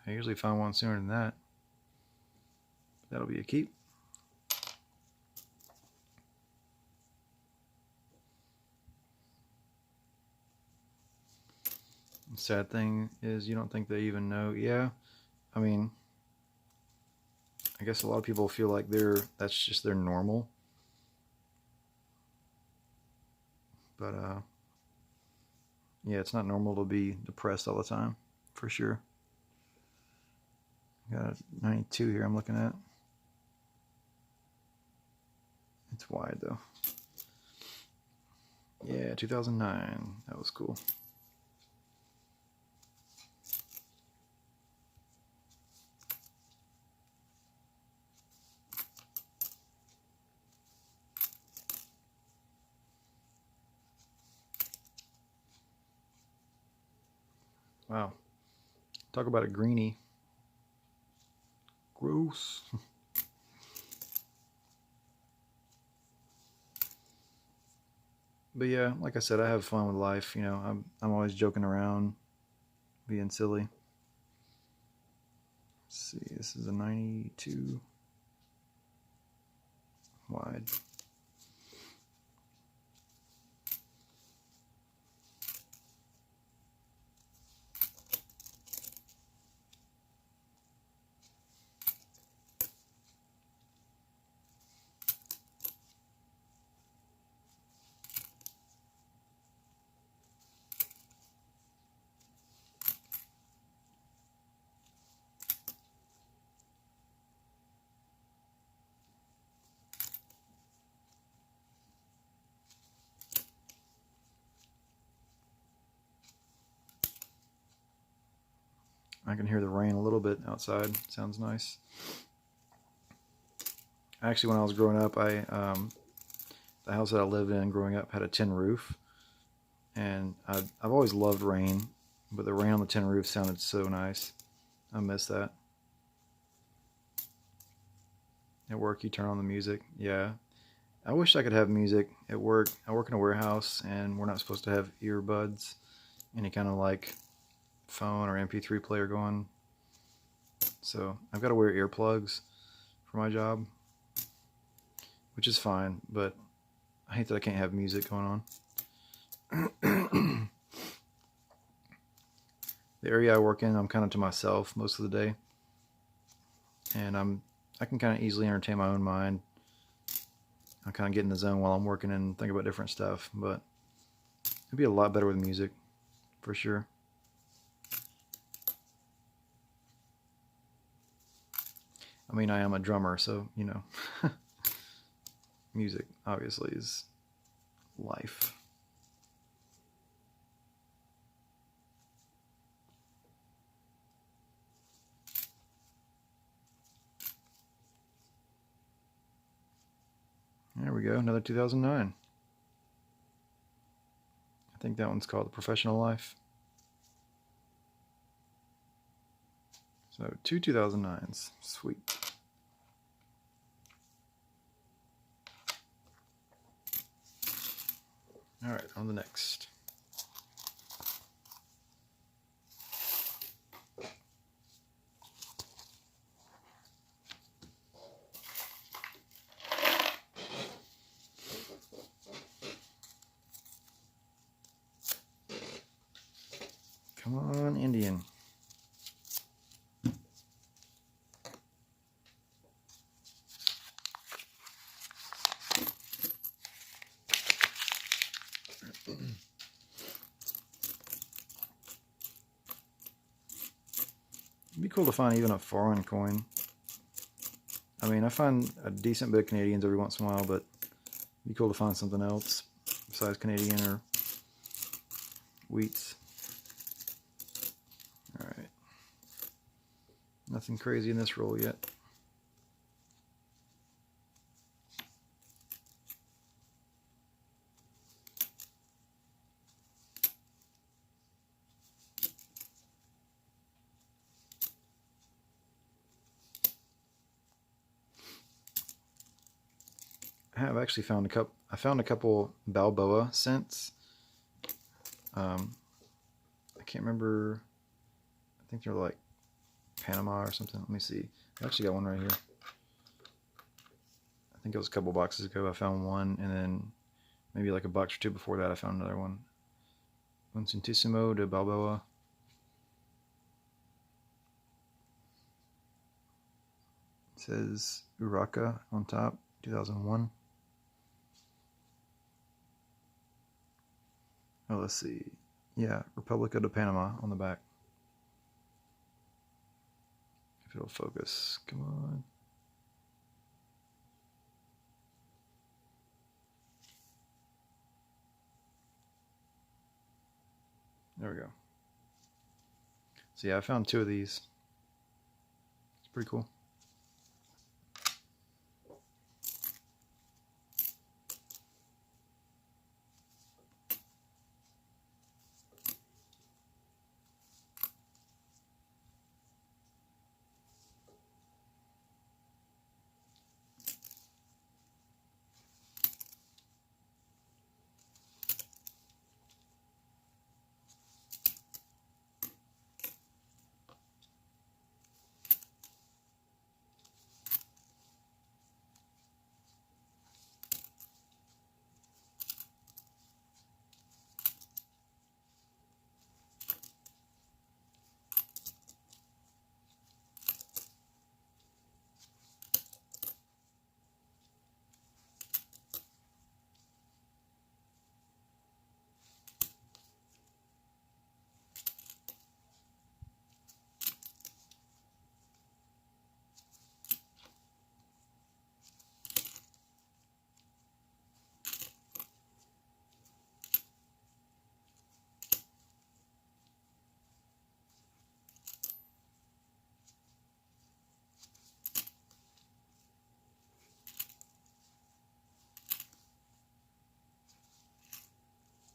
I usually find one sooner than that. That'll be a keep. The sad thing is you don't think they even know. Yeah, I mean, I guess a lot of people feel like that's just their normal. But yeah, it's not normal to be depressed all the time, for sure. Got a 92 here I'm looking at. It's wide though. Yeah, 2009. That was cool. Wow. Talk about a greenie. Gross. But yeah, like I said, I have fun with life. You know, I'm always joking around. being silly. Let's see, this is a 92 wide. I can hear the rain a little bit outside. Sounds nice. Actually, when I was growing up, the house that I lived in growing up had a tin roof, and I've always loved rain, but the rain on the tin roof sounded so nice. I miss that. At work, you turn on the music. Yeah, I wish I could have music at work. I work in a warehouse, and we're not supposed to have earbuds, any kind of like phone or MP3 player going. So I've got to wear earplugs for my job, which is fine, but I hate that I can't have music going on. The area I work in, I'm kind of to myself most of the day, and I can kind of easily entertain my own mind. I kind of get in the zone while I'm working and think about different stuff, but it'd be a lot better with music, for sure. I mean, I am a drummer, so, you know, music obviously is life. There we go, another 2009. I think that one's called The Professional Life. So 2 2009s, sweet. All right, on the next. Come on, Indian. It'd be cool to find even a foreign coin. I mean, I find a decent bit of Canadians every once in a while, but it'd be cool to find something else besides Canadian or wheats. Alright. Nothing crazy in this roll yet. I have actually found a couple. I found a couple Balboa cents. I can't remember. I think they're like Panama or something. Let me see. I actually got one right here. I think it was a couple boxes ago. I found one, and then maybe like a box or two before that, I found another one. Un Centésimo de Balboa. It says Urraca on top, 2001. Oh, let's see. Yeah, República de Panama on the back. If it'll focus. Come on. There we go. So yeah, I found two of these. It's pretty cool.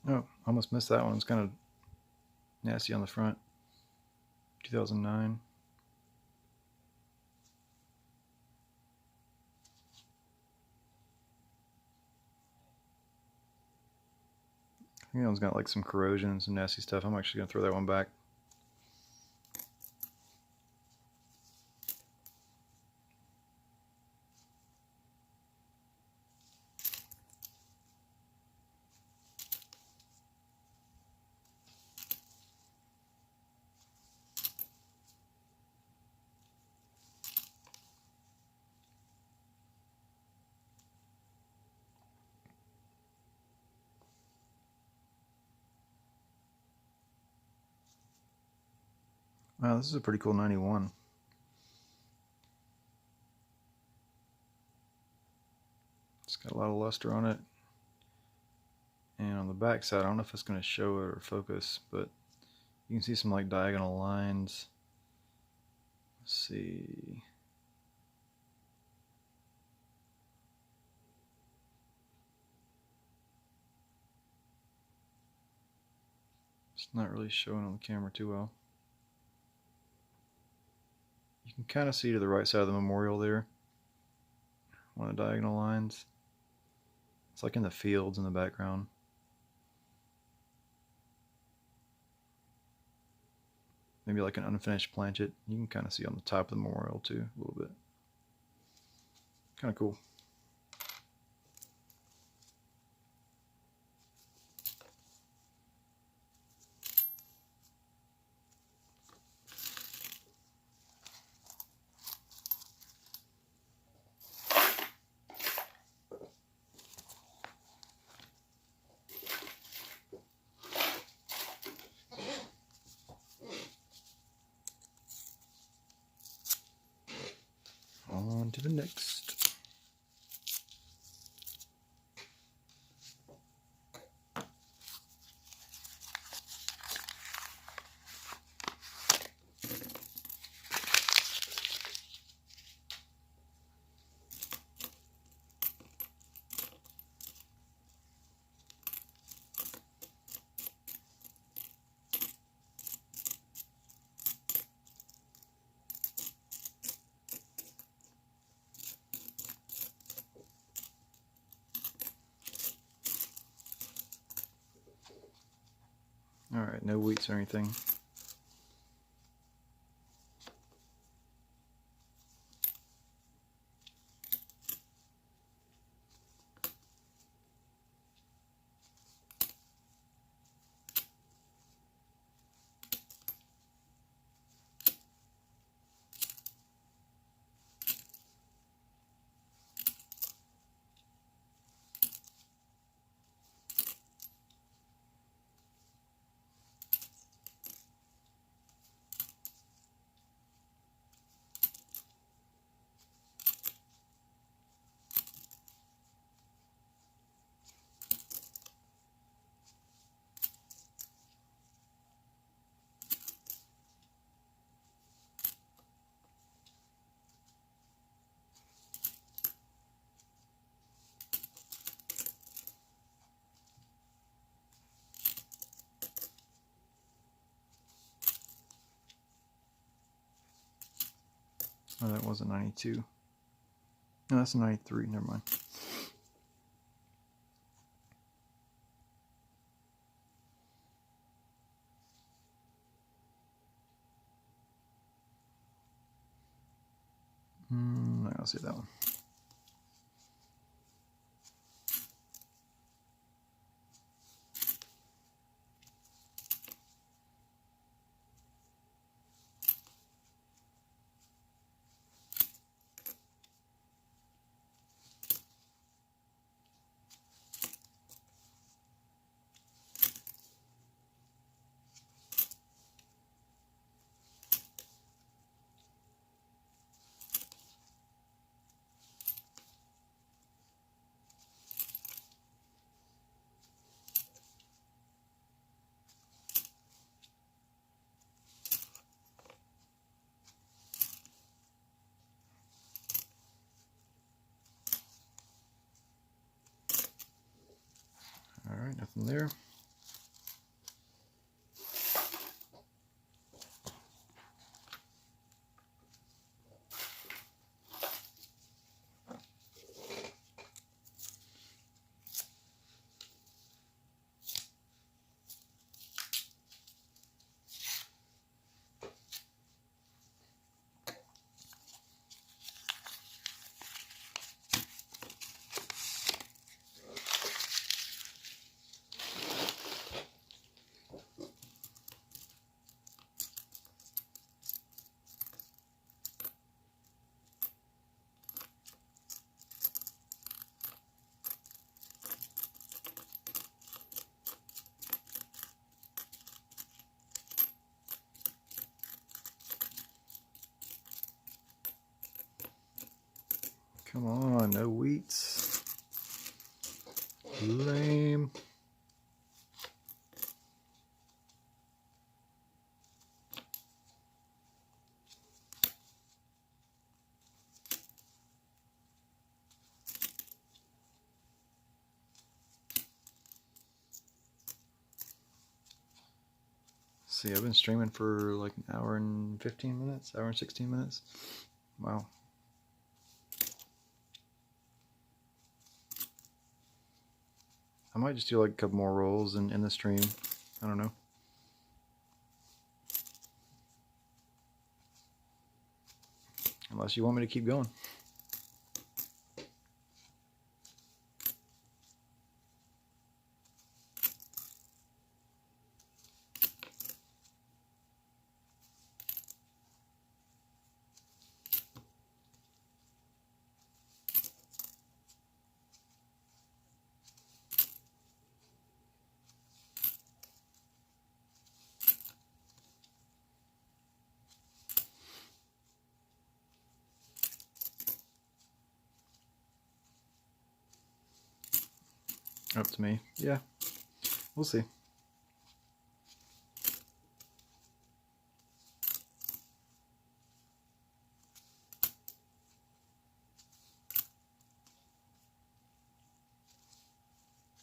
Oh, almost missed that one. It's kind of nasty on the front. 2009. I think that one's got like some corrosion and some nasty stuff. I'm actually going to throw that one back. Wow, this is a pretty cool 91. It's got a lot of luster on it. And on the back side, I don't know if it's going to show it or focus, but you can see some like diagonal lines. Let's see. It's not really showing on the camera too well. You can kind of see to the right side of the memorial there, one of the diagonal lines. It's like in the fields in the background. Maybe like an unfinished planchet. You can kind of see on the top of the memorial too, a little bit. Kind of cool. On to the next. Alright, no wheats or anything. Oh, that was a 92. No, that's a 93. Never mind. I'll see that one. Alright, nothing there. Come on, no wheats. Lame. See, I've been streaming for like an hour and 15 minutes, hour and 16 minutes. Wow. I might just do like a couple more rolls in the stream. I don't know. Unless you want me to keep going. Up to me. Yeah, we'll see.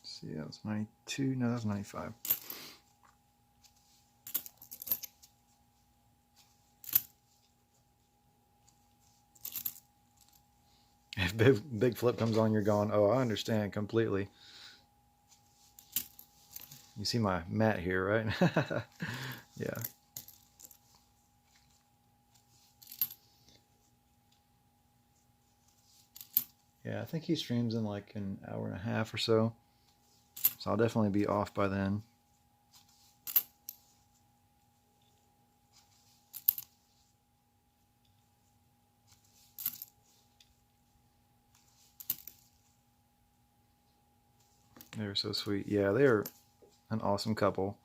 See, that was 92. No, that was 95. If big flip comes on, you're gone. Oh, I understand completely. You see my mat here, right? Yeah. Yeah, I think he streams in like an hour and a half or so. So I'll definitely be off by then. They're so sweet. Yeah, they're an awesome couple.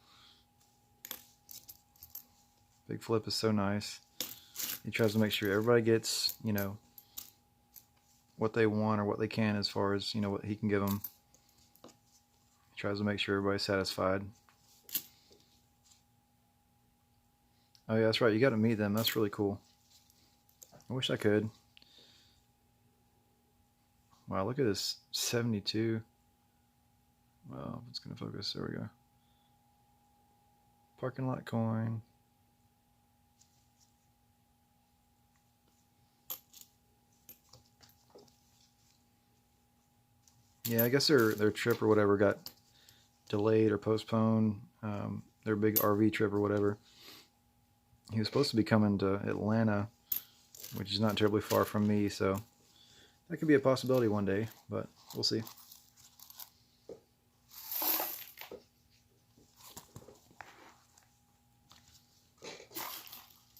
Big Flip is so nice. He tries to make sure everybody gets, you know, what they want or what they can as far as, you know, what he can give them. He tries to make sure everybody's satisfied. Oh yeah, that's right. You got to meet them. That's really cool. I wish I could. Wow, look at this 72. Well, it's going to focus. There we go. Parking lot coin. Yeah, I guess their trip or whatever got delayed or postponed. Their big RV trip or whatever. He was supposed to be coming to Atlanta, which is not terribly far from me, so that could be a possibility one day, but we'll see.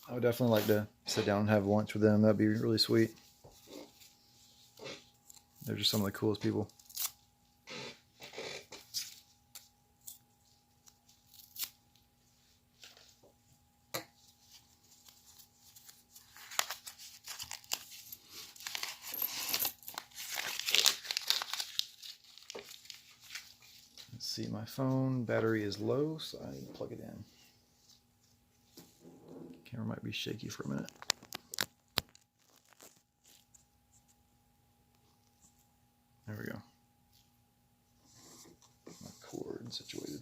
I would definitely like to sit down and have lunch with them. That'd be really sweet. They're just some of the coolest people. Let's see, my phone battery is low, so I need to plug it in. Camera might be shaky for a minute. There we go. My cord situated.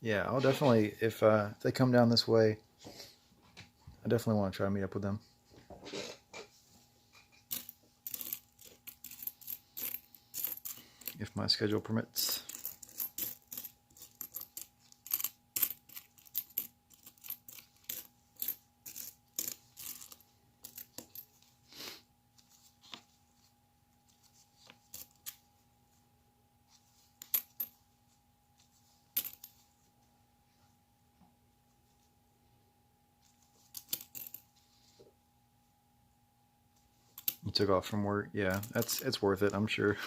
Yeah, I'll definitely, if they come down this way, I definitely want to try to meet up with them. If my schedule permits. You took off from work. Yeah, it's worth it, I'm sure.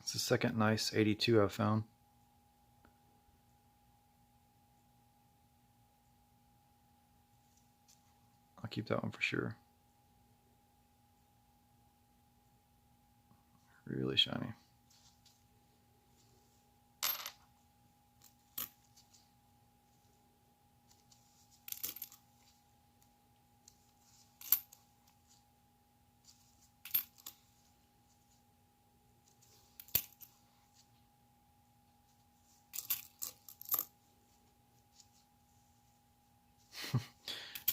It's the second nice 82 I've found. I'll keep that one for sure. Really shiny.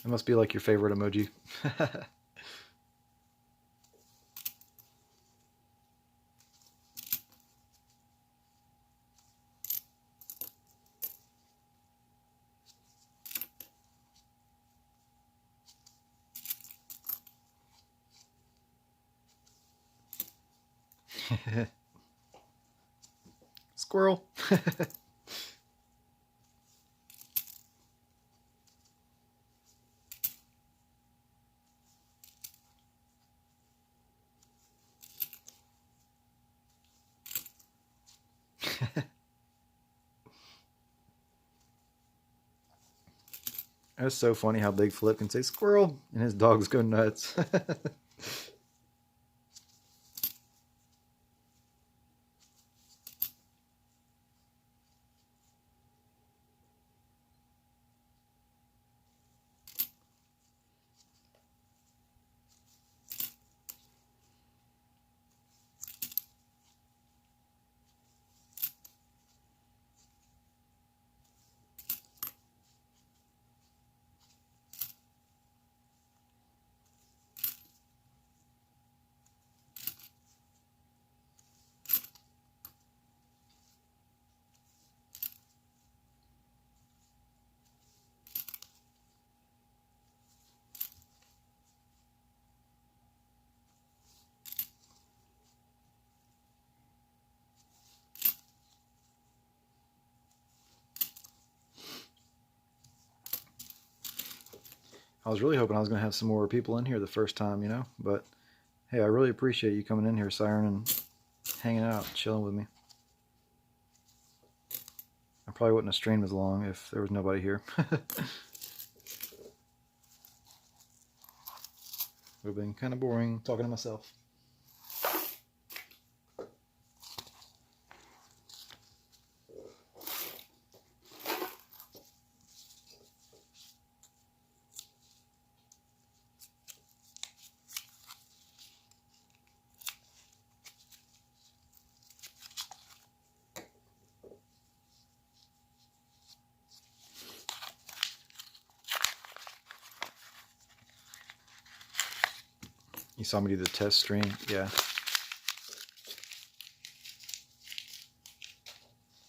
It must be like your favorite emoji. Squirrel. It's so funny how Big Flip can say squirrel and his dogs go nuts. I was really hoping I was going to have some more people in here the first time, you know, but hey, I really appreciate you coming in here, Siren, and hanging out, chilling with me. I probably wouldn't have streamed as long if there was nobody here. Would have been kind of boring talking to myself. You saw me do the test stream? Yeah.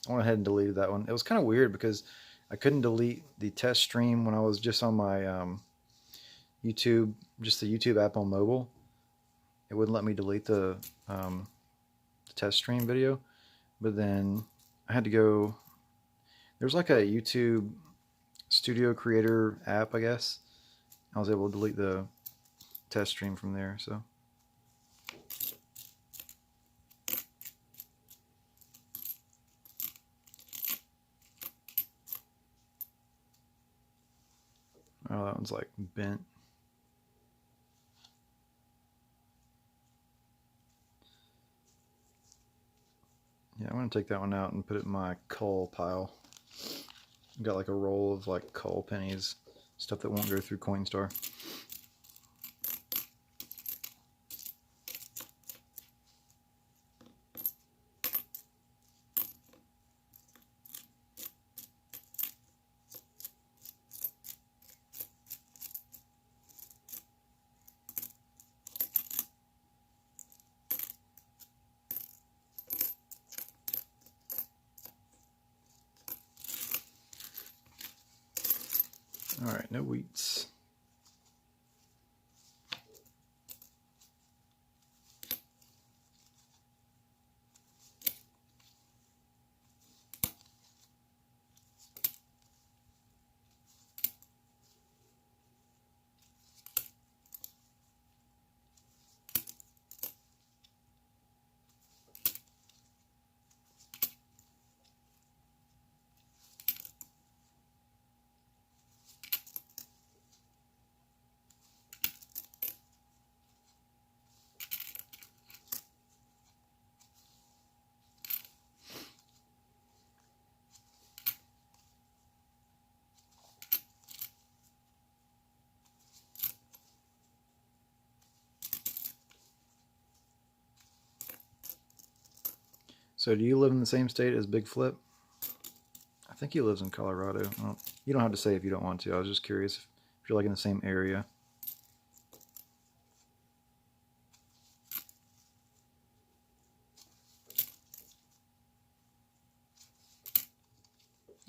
I went ahead and deleted that one. It was kind of weird because I couldn't delete the test stream when I was just on my YouTube, just the YouTube app on mobile. It wouldn't let me delete the test stream video. But then I had to go, there's like a YouTube studio creator app, I guess. I was able to delete the test stream from there, so. Oh, that one's like bent. Yeah, I'm gonna take that one out and put it in my coal pile. I've got like a roll of like coal pennies, stuff that won't go through Coinstar. All right, no wheats. So do you live in the same state as Big Flip? I think he lives in Colorado. Well, you don't have to say if you don't want to. I was just curious if you're like in the same area.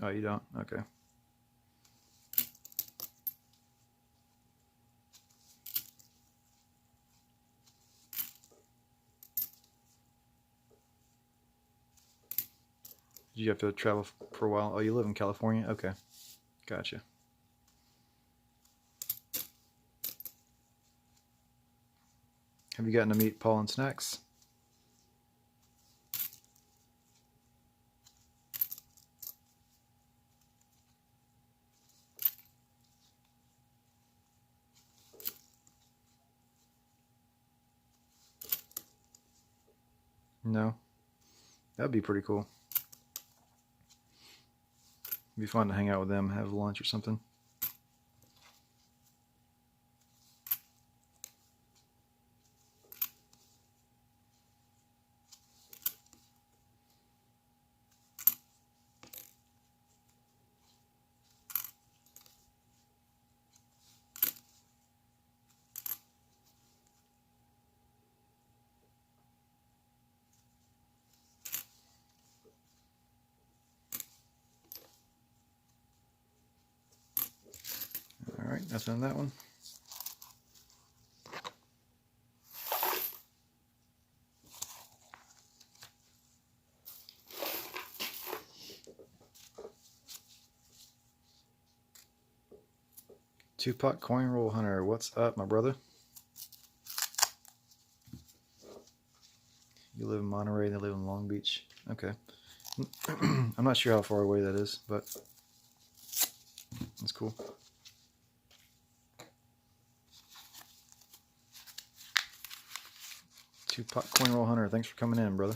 Oh, you don't? Okay. Did you have to travel for a while? Oh, you live in California? Okay. Gotcha. Have you gotten to meet Paul and Snacks? No? That'd be pretty cool. It'd be fun to hang out with them, have lunch or something. All right, that's on that one. Tupac Coin Roll Hunter, what's up, my brother? You live in Monterey, they live in Long Beach. Okay. I'm not sure how far away that is, but that's cool. Tupac Coin Roll Hunter, thanks for coming in, brother.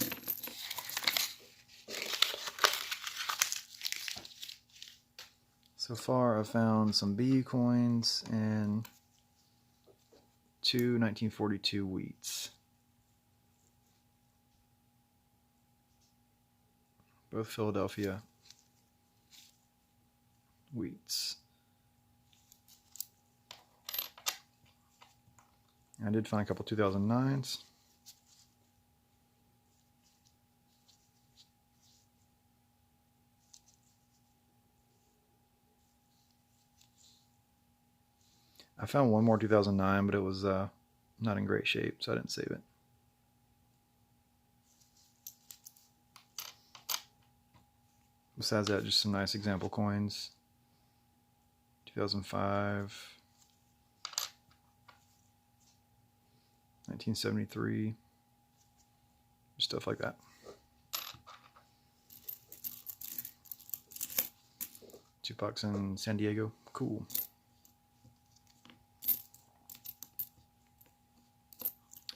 So far, I've found some BU coins and 2 1942 wheats. Both Philadelphia wheats. I did find a couple 2009s. I found one more 2009, but it was not in great shape, so I didn't save it. Besides that, just some nice example coins. 2005, 1973, stuff like that. Tupac's in San Diego. Cool.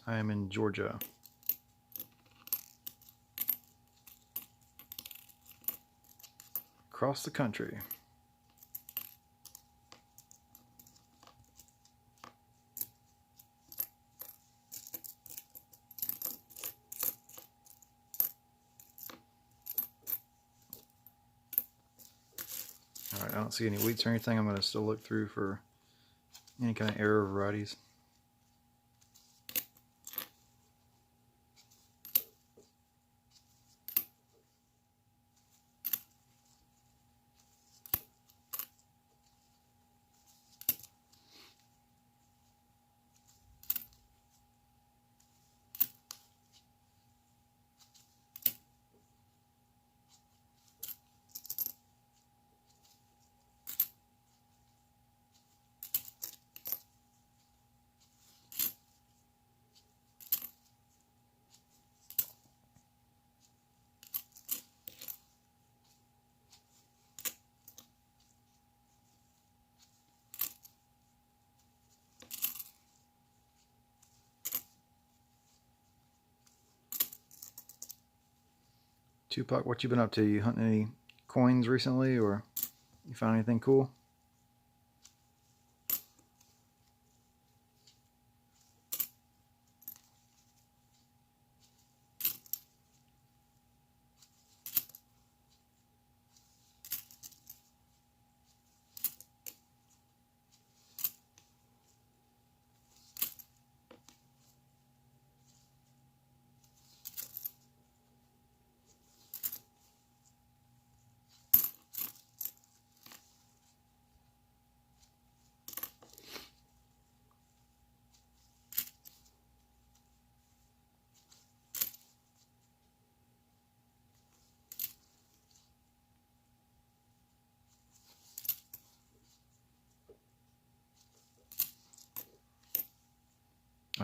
I am in Georgia. Across the country. Alright, I don't see any wheats or anything. I'm going to still look through for any kind of error varieties. Tupac, what you been up to? You hunting any coins recently, or you found anything cool?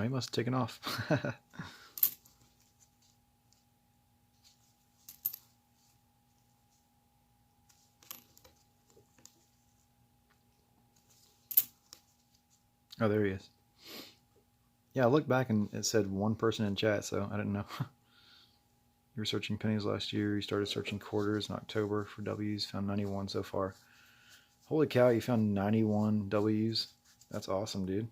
Oh, he must have taken off. Oh, there he is. Yeah, I looked back and it said one person in chat, so I didn't know. You were searching pennies last year. You started searching quarters in October for W's. Found 91 so far. Holy cow, you found 91 W's. That's awesome, dude.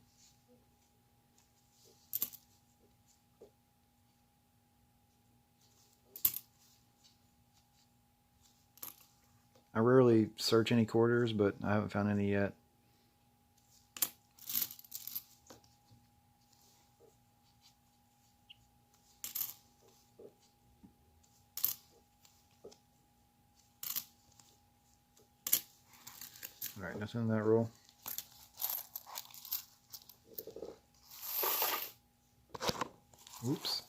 I rarely search any quarters, but I haven't found any yet. Alright, nothing in that roll. Oops.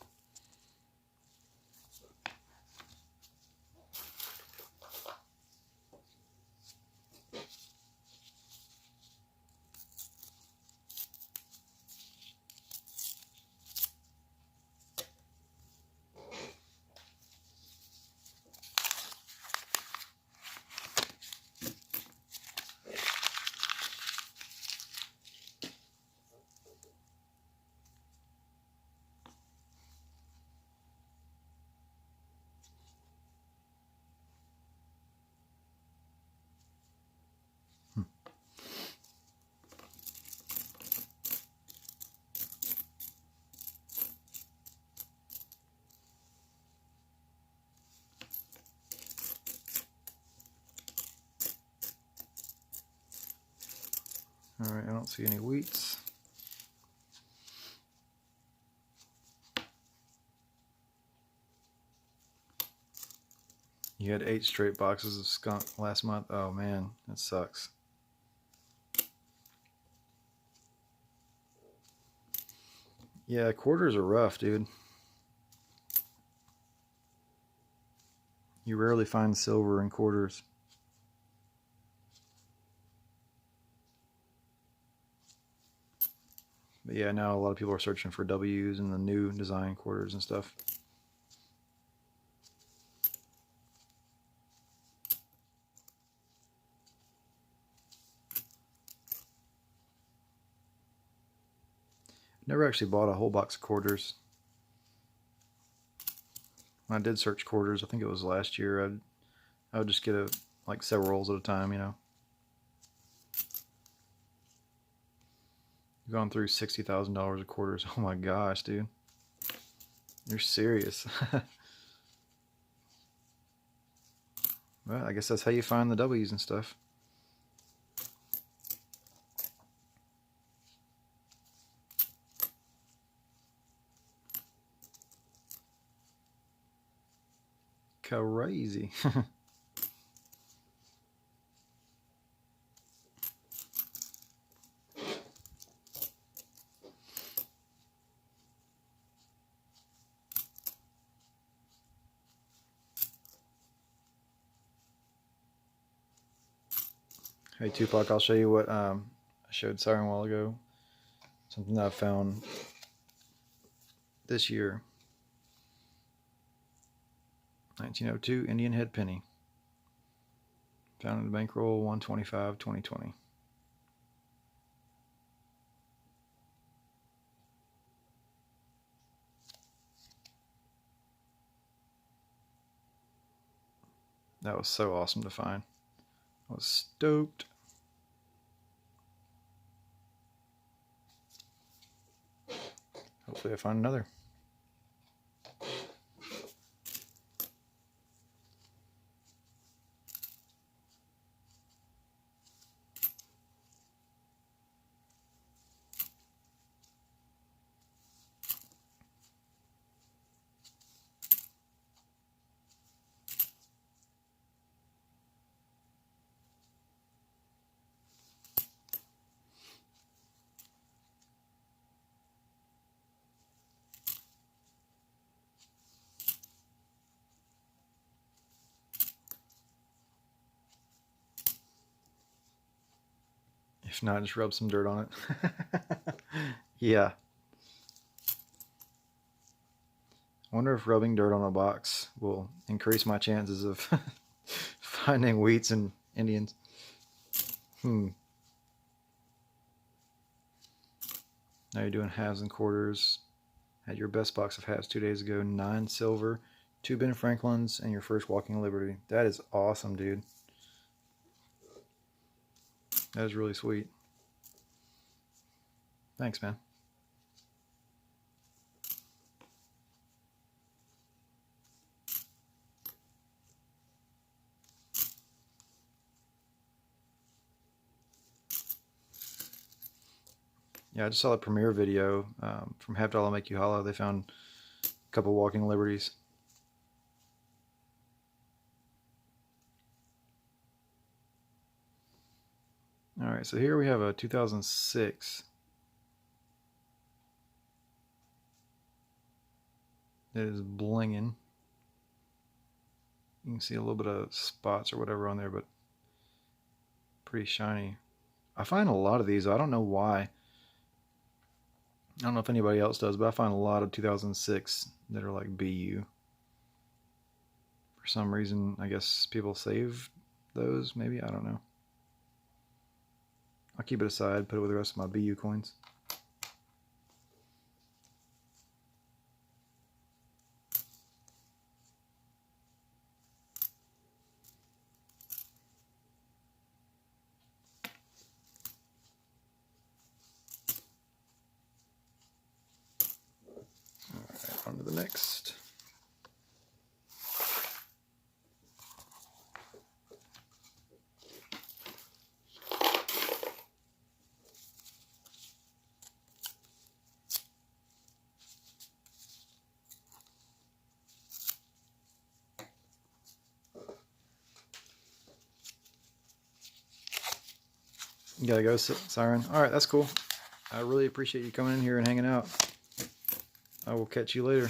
Alright, I don't see any wheats. You had 8 straight boxes of skunk last month. Oh man, that sucks. Yeah, quarters are rough, dude. You rarely find silver in quarters. But yeah, now a lot of people are searching for W's and the new design quarters and stuff. Never actually bought a whole box of quarters. When I did search quarters, I think it was last year, I would just get like several rolls at a time, you know. You've gone through $60,000 of quarters. Oh my gosh, dude. You're serious. Well, I guess that's how you find the W's and stuff. Crazy. Hey Tupac, I'll show you what I showed Siren a while ago. Something that I found this year. 1902 Indian head penny. Found in the bankroll 125/2020. That was so awesome to find. I was stoked. Hopefully I find another. If not, just rub some dirt on it. Yeah. I wonder if rubbing dirt on a box will increase my chances of finding wheats and Indians. Now you're doing halves and quarters. Had your best box of halves 2 days ago. 9 silver, 2 Ben Franklins, and your first Walking Liberty. That is awesome, dude. That is really sweet. Thanks, man. Yeah, I just saw the premiere video from Half Dollar Make You Hollow. They found a couple Walking Liberties. Alright, so here we have a 2006 that is blinging. You can see a little bit of spots or whatever on there, but pretty shiny. I find a lot of these, I don't know why. I don't know if anybody else does, but I find a lot of 2006 that are like BU. For some reason, I guess people save those, maybe, I don't know. I'll keep it aside, put it with the rest of my BU coins. Alright, on to the next. You gotta go, Siren. Alright, that's cool. I really appreciate you coming in here and hanging out. I will catch you later.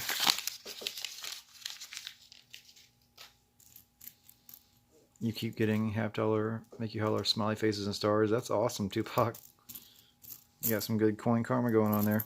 You keep getting Half Dollar Make You Holler smiley faces and stars. That's awesome, Tupac. You got some good coin karma going on there.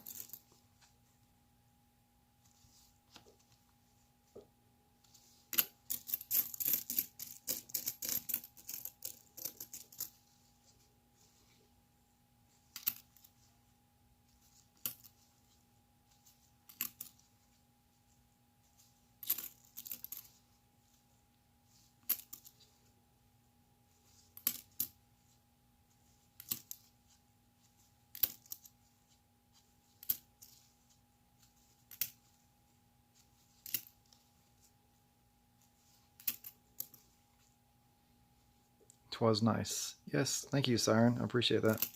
Twas nice. Yes, thank you, Siren. I appreciate that.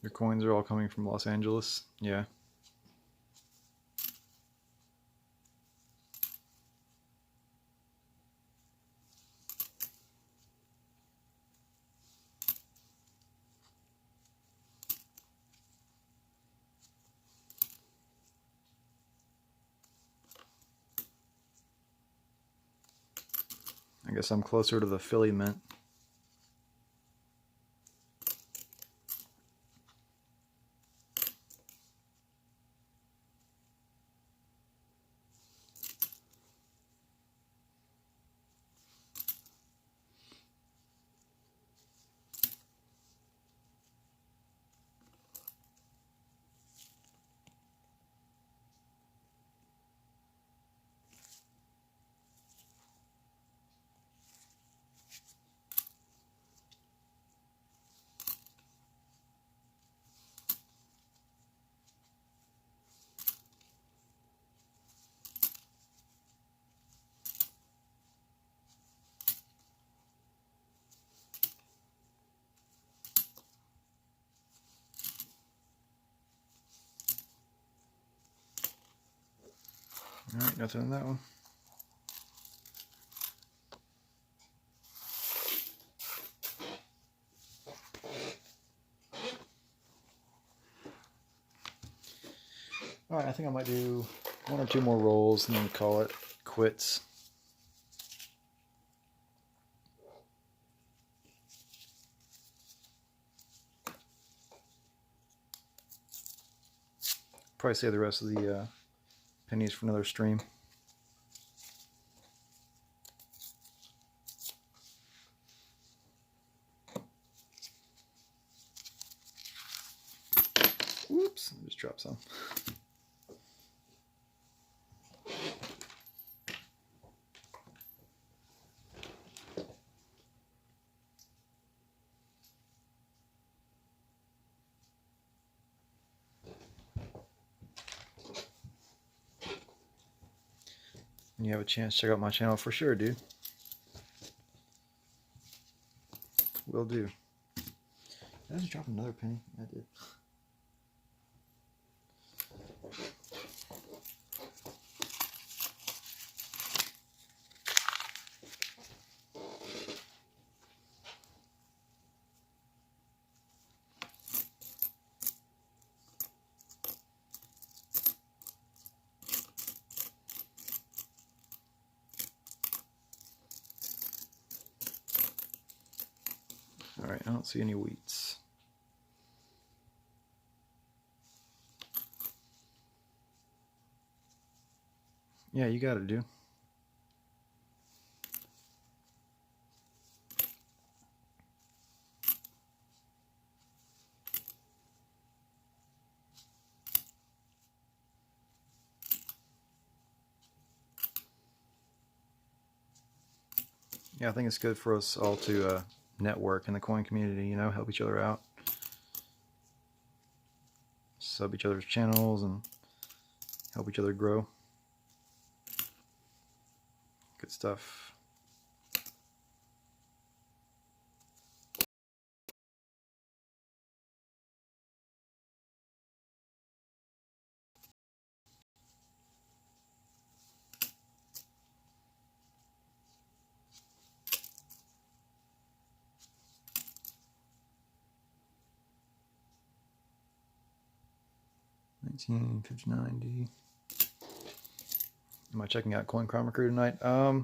Your coins are all coming from Los Angeles. Yeah. I guess I'm closer to the Philly Mint. Alright, nothing in that one. Alright, I think I might do 1 or 2 more rolls and then call it quits. Probably save the rest of the pennies for another stream. Whoops, I just dropped some. When you have a chance, check out my channel for sure, dude. Will do. Did I just drop another penny? I did. Alright, I don't see any wheats. Yeah, you got it, dude. Yeah, I think it's good for us all to network in the coin community, you know, help each other out. Sub each other's channels and help each other grow. Good stuff. $19.59D. Am I checking out Coin Crime Crew tonight? I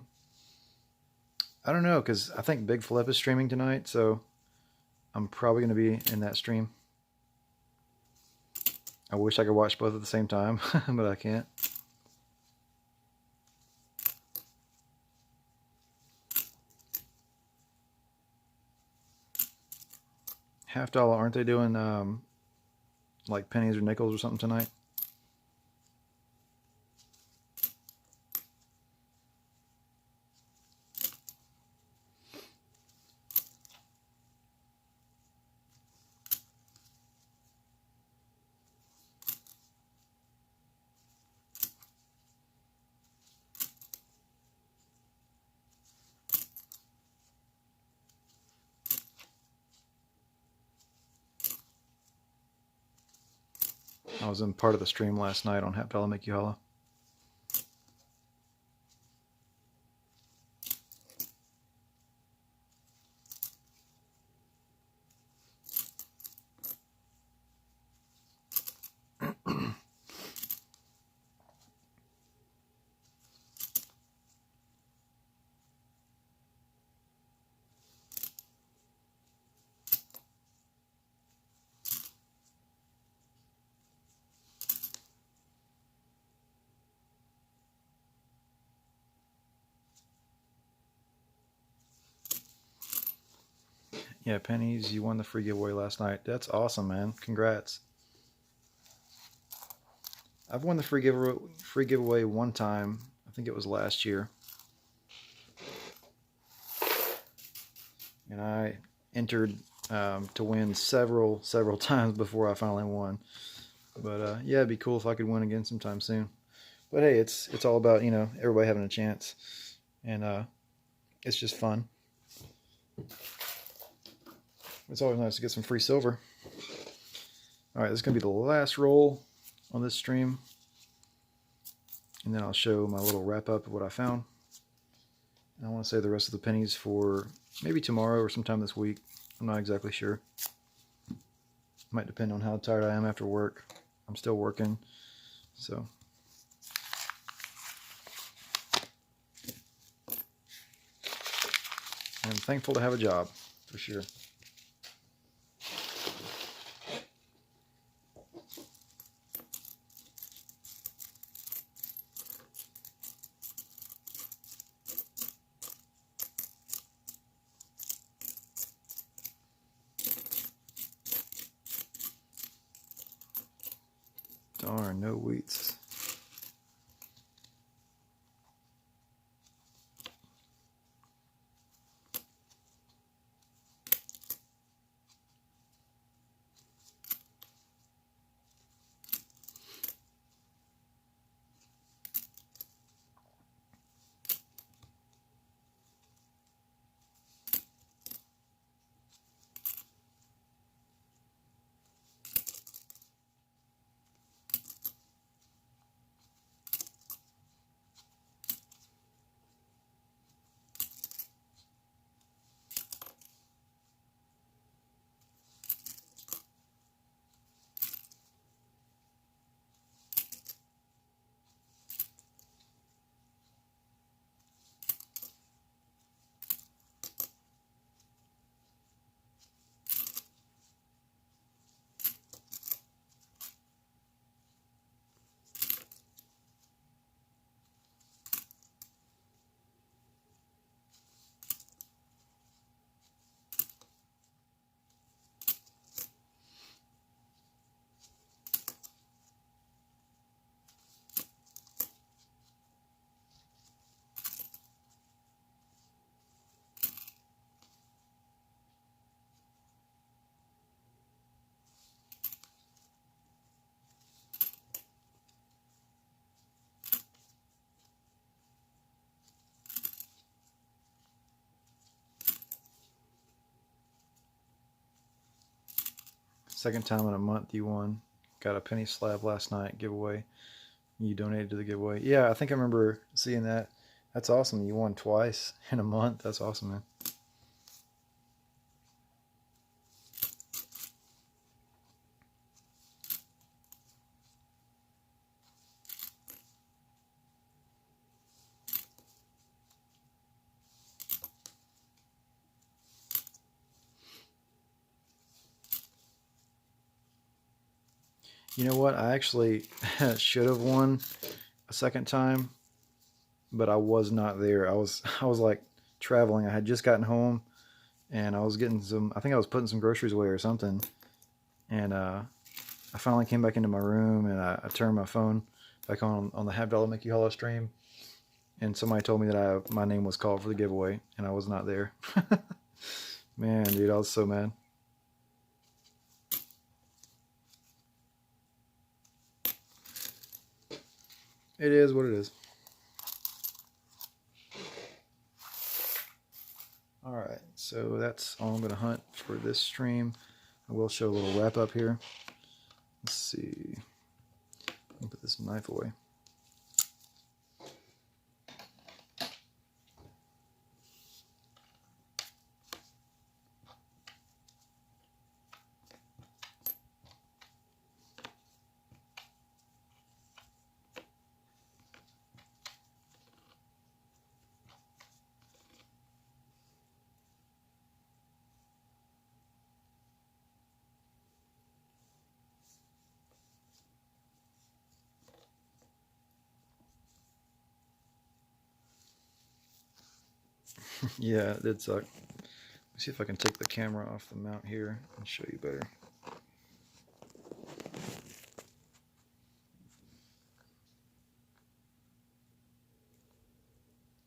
don't know, because I think Big Flip is streaming tonight, so I'm probably going to be in that stream. I wish I could watch both at the same time, but I can't. $50, aren't they doing like pennies or nickels or something tonight? I was in part of the stream last night on $50 Make You Holla. Yeah, pennies, you won the free giveaway last night. That's awesome, man. Congrats. I've won the free giveaway one time. I think it was last year. And I entered to win several times before I finally won. But yeah, it'd be cool if I could win again sometime soon. But hey, it's all about, you know, everybody having a chance. And it's just fun. It's always nice to get some free silver. Alright, this is going to be the last roll on this stream. And then I'll show my little wrap up of what I found. And I want to save the rest of the pennies for maybe tomorrow or sometime this week. I'm not exactly sure. Might depend on how tired I am after work. I'm still working. So I'm thankful to have a job, for sure. Darn, no wheats. Second time in a month you won. Got a penny slab last night giveaway. You donated to the giveaway. Yeah, I think I remember seeing that. That's awesome. You won twice in a month. That's awesome, man. You know what? I actually should have won a second time, but I was not there. I was like traveling. I had just gotten home, and I was getting some. I think I was putting some groceries away or something, and I finally came back into my room, and I turned my phone back on the Half Dollar Mickey Hollow stream, and somebody told me that my name was called for the giveaway, and I was not there. Man, dude, I was so mad. It is what it is. Alright, so that's all I'm going to hunt for this stream. I will show a little wrap up here. Let's see. Let me put this knife away. Yeah, it did suck. Let's see if I can take the camera off the mount here and show you better.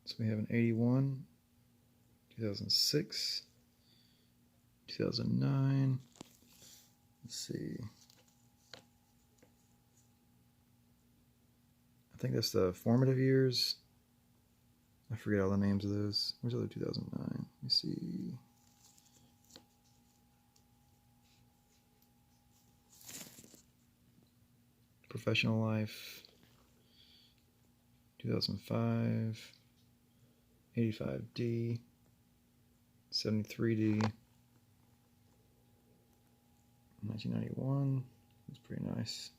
So we have an 81, 2006, 2009. Let's see. I think that's the formative years. I forget all the names of those. Where's the other 2009? Let me see. Professional life. 2005. 85D. 73D. 1991. That's pretty nice.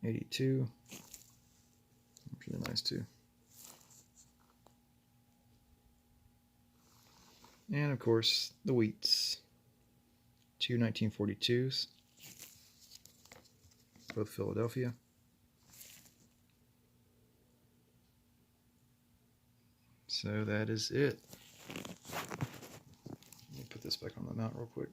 82. Really nice too. And of course, the wheats. 2 1942s. Both Philadelphia. So that is it. Let me put this back on the mount real quick.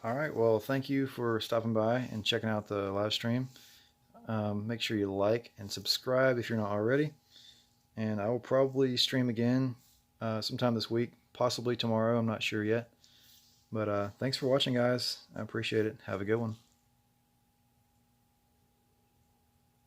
All right, well, thank you for stopping by and checking out the live stream. Make sure you like and subscribe if you're not already. And I will probably stream again sometime this week, possibly tomorrow. I'm not sure yet. But thanks for watching, guys. I appreciate it. Have a good one.